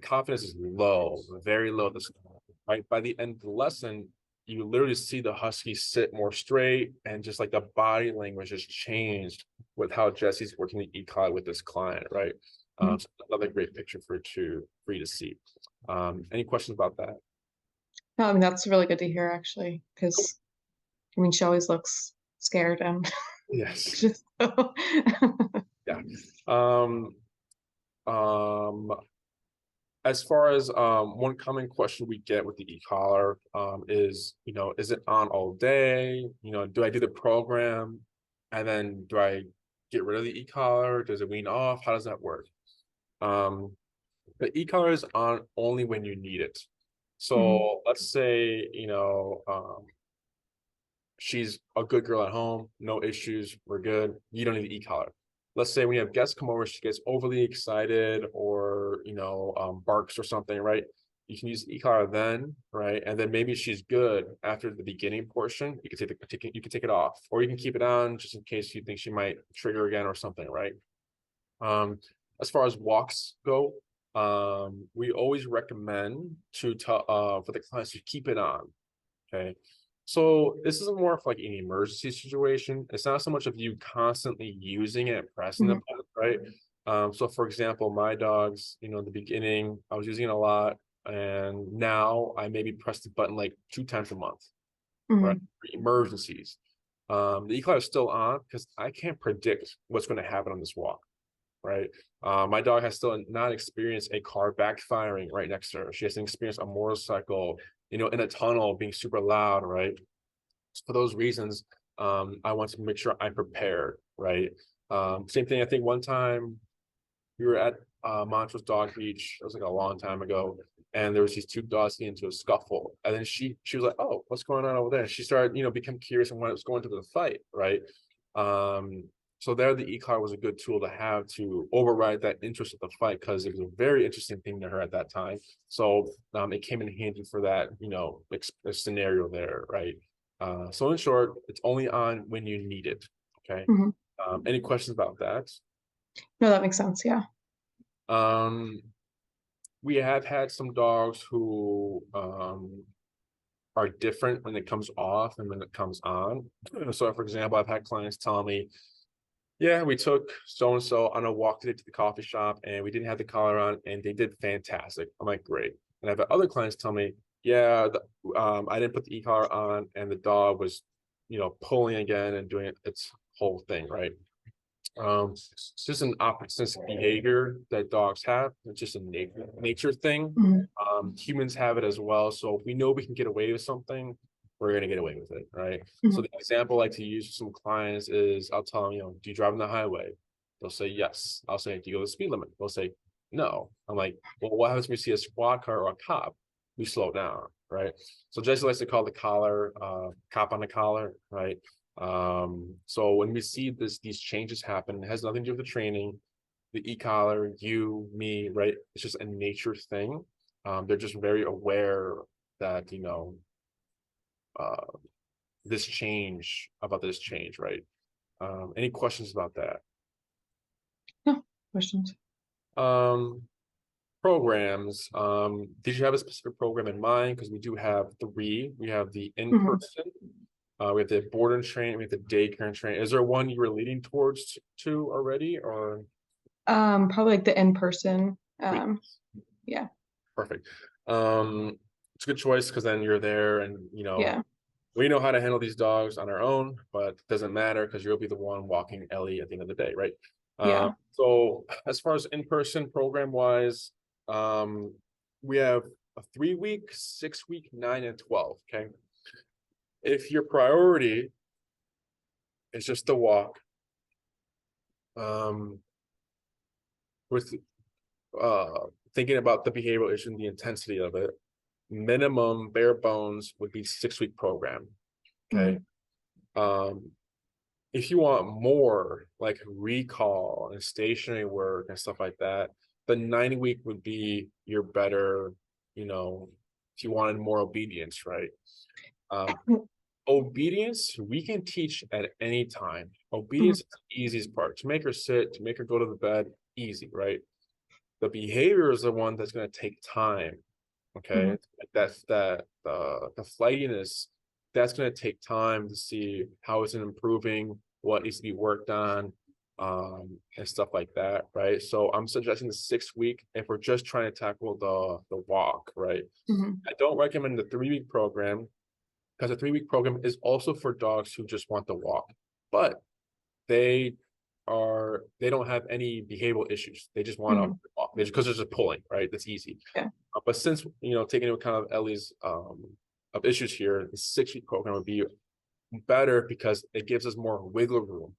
confidence is low, very low. Right by the end of the lesson, you literally see the husky sit more straight, and just like the body language has changed with how Jesse's working the e-collar with this client, right? Mhm. So another great picture for you to see. Any questions about that? No, I mean, that's really good to hear actually, because I mean, she always looks scared and Yes. just Yeah. Um, um, as far as one common question we get with the e-collar is it on all day? Do I do the program and then do I get rid of the e-collar? Does it wean off? How does that work? Um, the e-collar is on only when you need it. Mhm. So let's say, she's a good girl at home, no issues, we're good. You don't need the e-collar. Let's say when you have guests come over, she gets overly excited or barks or something, right? You can use the e-collar then, right? And then maybe she's good after the beginning portion. You can take it off, or you can keep it on just in case you think she might trigger again or something, right? Um, as far as walks go, we always recommend for the clients to keep it on. Okay. So this is more of like an emergency situation. It's not so much of you constantly using it, pressing the Mhm. button, right? So for example, my dogs, in the beginning, I was using it a lot, and now I maybe press the button like 2 times a month, right? Mhm. For emergencies. The e-collar is still on because I can't predict what's going to happen on this walk, right? My dog has still not experienced a car backfiring right next to her. She hasn't experienced a motorcycle, in a tunnel being super loud, right? So for those reasons, I want to make sure I'm prepared, right? Same thing. I think one time we were at Montrose Dog Beach. It was like a long time ago, and there was these two dogs getting into a scuffle, and then she was like, "Oh, what's going on over there?" And she started, become curious and what was going to the fight, right? Um, so there, the e-car was a good tool to have to override that interest of the fight because it was a very interesting thing to her at that time. So it came in handy for that, scenario there, right? So in short, it's only on when you need it. Okay. Mhm. Any questions about that? No, that makes sense. Yeah. Um, we have had some dogs who are different when it comes off and when it comes on. So, for example, I've had clients tell me, "Yeah, we took so and so on a walk today to the coffee shop, and we didn't have the collar on, and they did fantastic." I'm like, "Great." And I've had other clients tell me, "Yeah, I didn't put the e-collar on, and the dog was, pulling again and doing its whole thing, right?" It's just an opportunistic behavior that dogs have. It's just a nature thing. Mhm. Humans have it as well. So if we know we can get away with something, we're gonna get away with it, right? So Mhm. the example I like to use for some clients is I'll tell them, do you drive on the highway? They'll say yes. I'll say, do you go the speed limit? They'll say no. I'm like, well, what happens when we see a squad car or a cop? We slow down, right? So Jesse likes to call the collar cop on the collar, right? So when we see these changes happen, it has nothing to do with the training, the e-collar, you, me, right? It's just a nature thing. They're just very aware that, uh, about this change, right? Any questions about that? No questions. Um, Programs. Did you have a specific program in mind? Because we do have three. We have the in-person, we have the board and train, we have the daycare and train. Is there one you were leading towards to already, or? Probably like the in-person. Sweet. Yeah. Perfect. It's a good choice because then you're there and Yeah. we know how to handle these dogs on our own, but it doesn't matter because you'll be the one walking Ellie at the end of the day, right? Yeah. So as far as in-person program wise, we have a 3-week, 6-week, 9 and 12. Okay. If your priority is just the walk, with thinking about the behavioral issue and the intensity of it, minimum bare bones would be 6-week program. Okay. If you want more like recall and stationary work and stuff like that, the 9-week would be your better, if you wanted more obedience, right? Obedience we can teach at any time. Obedience is the easiest part. To make her sit, to make her go to the bed, easy, right? The behavior is the one that's going to take time. Okay. That's the flightiness, that's going to take time to see how it's improving, what needs to be worked on, and stuff like that, right? So I'm suggesting the 6-week if we're just trying to tackle the walk, right? I don't recommend the 3-week program because the 3-week program is also for dogs who just want to walk, but they don't have any behavioral issues. They just want to walk because they're just pulling, right? That's easy. Yeah. But since taking into account of Ellie's of issues here, the 6-week program would be better because it gives us more wiggle room.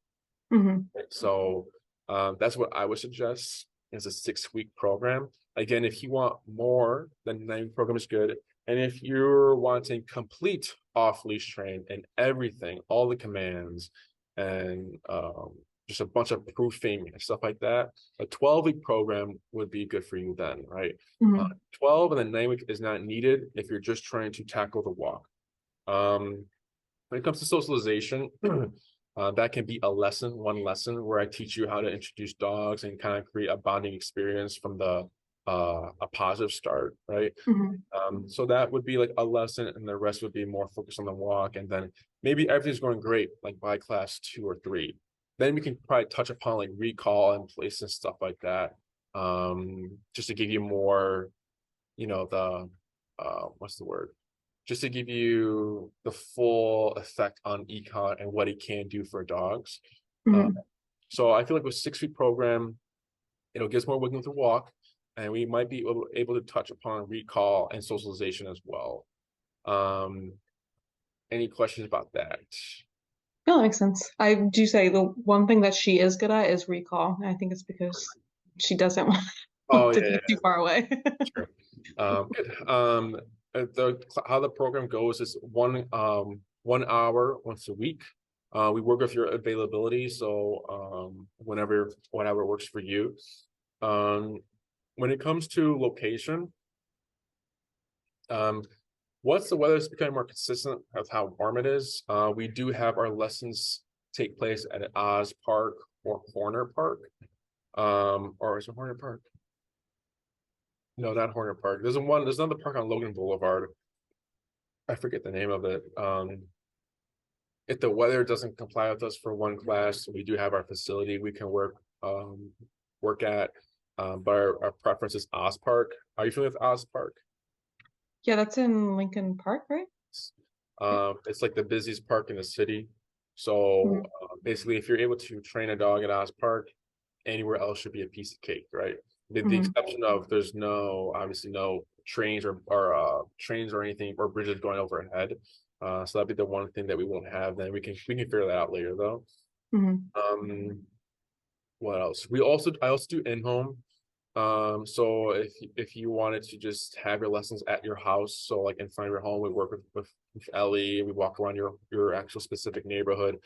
So that's what I would suggest is a 6-week program. Again, if you want more, then the 9-week program is good. And if you're wanting complete off-leash train and everything, all the commands and just a bunch of proofing and stuff like that, a 12-week program would be good for you then, right? 12 and then 9-week is not needed if you're just trying to tackle the walk. When it comes to socialization, that can be one lesson where I teach you how to introduce dogs and kind of create a bonding experience from a positive start, right? So that would be like a lesson, and the rest would be more focused on the walk. And then maybe everything's going great, like by class 2 or 3. Then we can probably touch upon like recall and place and stuff like that, just to give you more, the what's the word? Just to give you the full effect on econ and what it can do for dogs. So I feel like with 6-week program, it'll give us more wiggle to walk, and we might be able to touch upon recall and socialization as well. Any questions about that? No, that makes sense. I do say the one thing that she is good at is recall. I think it's because she doesn't want to be too far away. Sure. Good. How the program goes is 1 hour once a week. We work with your availability, so whenever works for you. When it comes to location, once the weather is becoming more consistent with how warm it is, we do have our lessons take place at Oz Park or Horner Park. Or is it Horner Park? No, not Horner Park. There's another park on Logan Boulevard. I forget the name of it. If the weather doesn't comply with us for one class, we do have our facility we can work at. But our preference is Oz Park. Are you familiar with Oz Park? Yeah, that's in Lincoln Park, right? It's like the busiest park in the city. So basically, if you're able to train a dog at Oz Park, anywhere else should be a piece of cake, right? The exception of there's obviously no trains or trains or anything or bridges going overhead. So that'd be the one thing that we won't have. Then we can figure that out later though. What else? I also do in-home. So if you wanted to just have your lessons at your house, so like in front of your home, we work with Ellie, we walk around your actual specific neighborhood.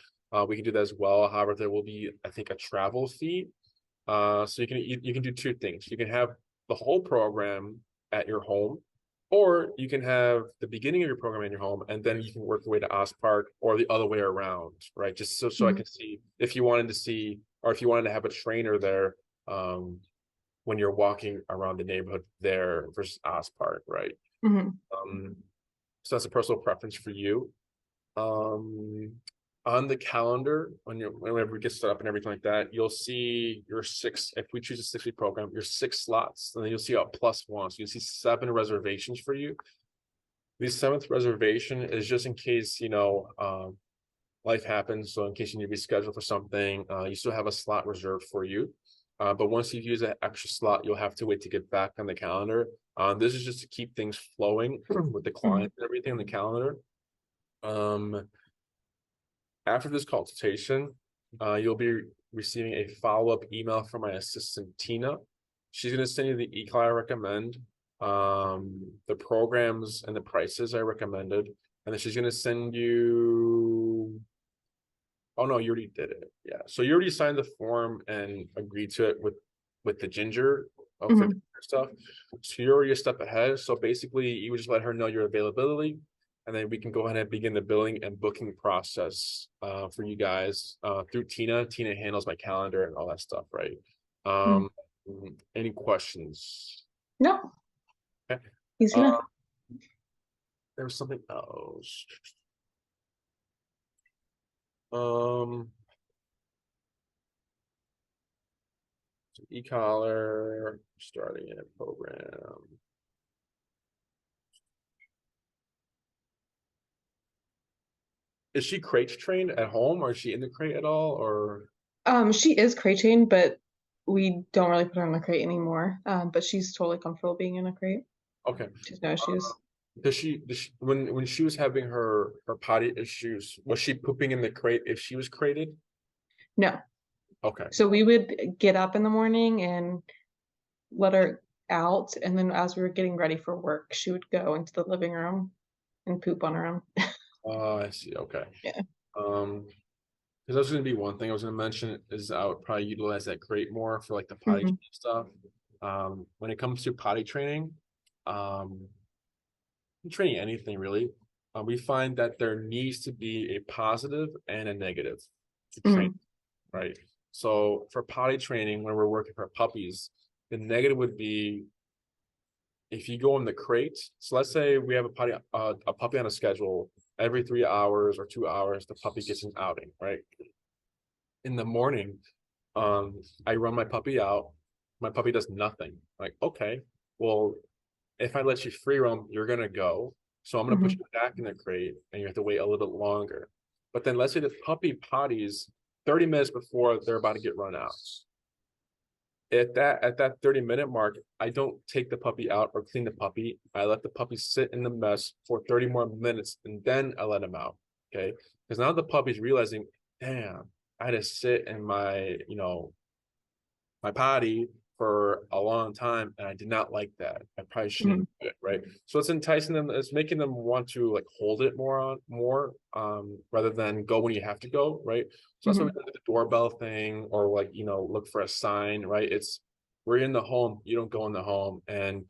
We can do that as well. However, there will be, I think, a travel fee. So you can do two things. You can have the whole program at your home, or you can have the beginning of your program in your home, and then you can work your way to Oz Park, or the other way around, right? Just so I Mhm. can see if you wanted to see, or if you wanted to have a trainer there, when you're walking around the neighborhood there versus Oz Park, right? Mhm. Um, so that's a personal preference for you. Um, on the calendar, whenever we get set up and everything like that, you'll see your six. If we choose a 6-week program, your 6 slots, and then you'll see a +1. So you'll see 7 reservations for you. The seventh reservation is just in case life happens. So in case you need to be scheduled for something, you still have a slot reserved for you. But once you've used that extra slot, you'll have to wait to get back on the calendar. This is just to keep things flowing with the Mhm. client and everything on the calendar. Um, After this consultation, you'll be receiving a follow-up email from my assistant, Tina. She's going to send you the e-call I recommend, the programs and the prices I recommended, and then she's going to send you. Oh no, you already did it. Yeah, so you already signed the form and agreed to it with the ginger for the Mhm. stuff. So you're already a step ahead. So basically, you would just let her know your availability, and then we can go ahead and begin the billing and booking process for you guys through Tina. Tina handles my calendar and all that stuff, right? Mhm. Um, any questions? No, Okay. easy Uh, enough. there was something else. Um, e-collar, starting a program. Is she crate trained at home, or is she in the crate at all? Or She is crate trained, but we don't really put her in a crate anymore. But she's totally comfortable being in a crate. okay, She's no issues. does she when she was having her potty issues, was she pooping in the crate if she was crated? No. Okay, So we would get up in the morning and let her out, and then as we were getting ready for work, she would go into the living room and poop on her own. I see. Okay, Yeah. because that was going to be one thing I was going to mention is I would probably utilize that crate more for like the potty Mhm. stuff. When it comes to potty training, um, training anything really, we find that there needs to be a positive and a negative to train, Mhm. right? So for potty training, when we're working for puppies, the negative would be if you go in the crate. So let's say we have a puppy on a schedule every 3 hours or 2 hours, the puppy gets an outing, right? In the morning, I run my puppy out. My puppy does nothing. Like, okay, well, if I let you free roam, you're gonna go. So I'm gonna put Mhm. you back in the crate and you have to wait a little bit longer. But then let's say the puppy potties 30 minutes before they're about to get run out. At that 30-minute mark, I don't take the puppy out or clean the puppy. I let the puppy sit in the mess for 30 more minutes and then I let him out. Okay. Because now the puppy's realizing, damn, I had to sit in my potty for a long time and I did not like that. I probably shouldn't Mhm. do it, right? So it's enticing them, it's making them want to like hold it more rather than go when you have to go, right? So that's why we Mhm. do the doorbell thing or like look for a sign, right? It's we're in the home, you don't go in the home and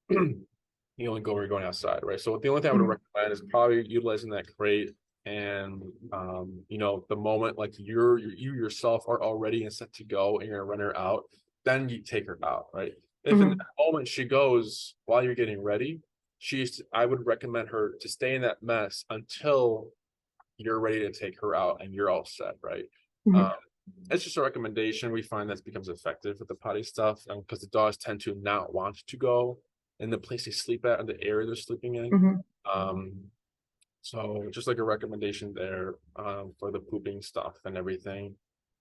you only go when you're going outside, right? So the only thing I would Mhm. recommend is probably utilizing that crate and the moment like you yourself are already and set to go and you're gonna run her out, then you take her out, right? If in that Mhm. moment she goes while you're getting ready, I would recommend her to stay in that mess until you're ready to take her out and you're all set, right? Um, Mhm. it's just a recommendation. We find that becomes effective with the potty stuff because the dogs tend to not want to go in the place they sleep at or the area they're sleeping in. Mhm. Um, so just like a recommendation there for the pooping stuff and everything.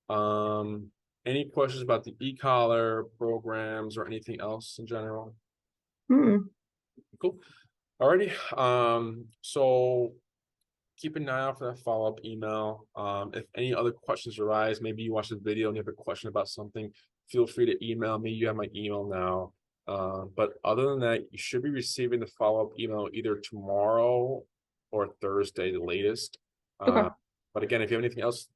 Um, any questions about the e-collar programs or anything else in general? Mhm. Cool. Alrighty. So keep an eye out for that follow-up email. If any other questions arise, maybe you watch the video and you have a question about something, feel free to email me. You have my email now. But other than that, you should be receiving the follow-up email either tomorrow or Thursday, the latest. Okay. But again, if you have anything else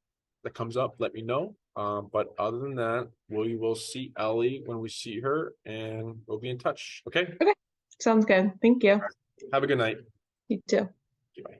that comes up, let me know. But other than that, we will see Ellie when we see her, and we'll be in touch. Okay. Okay. Sounds good. Thank you. Have a good night. You too. Bye.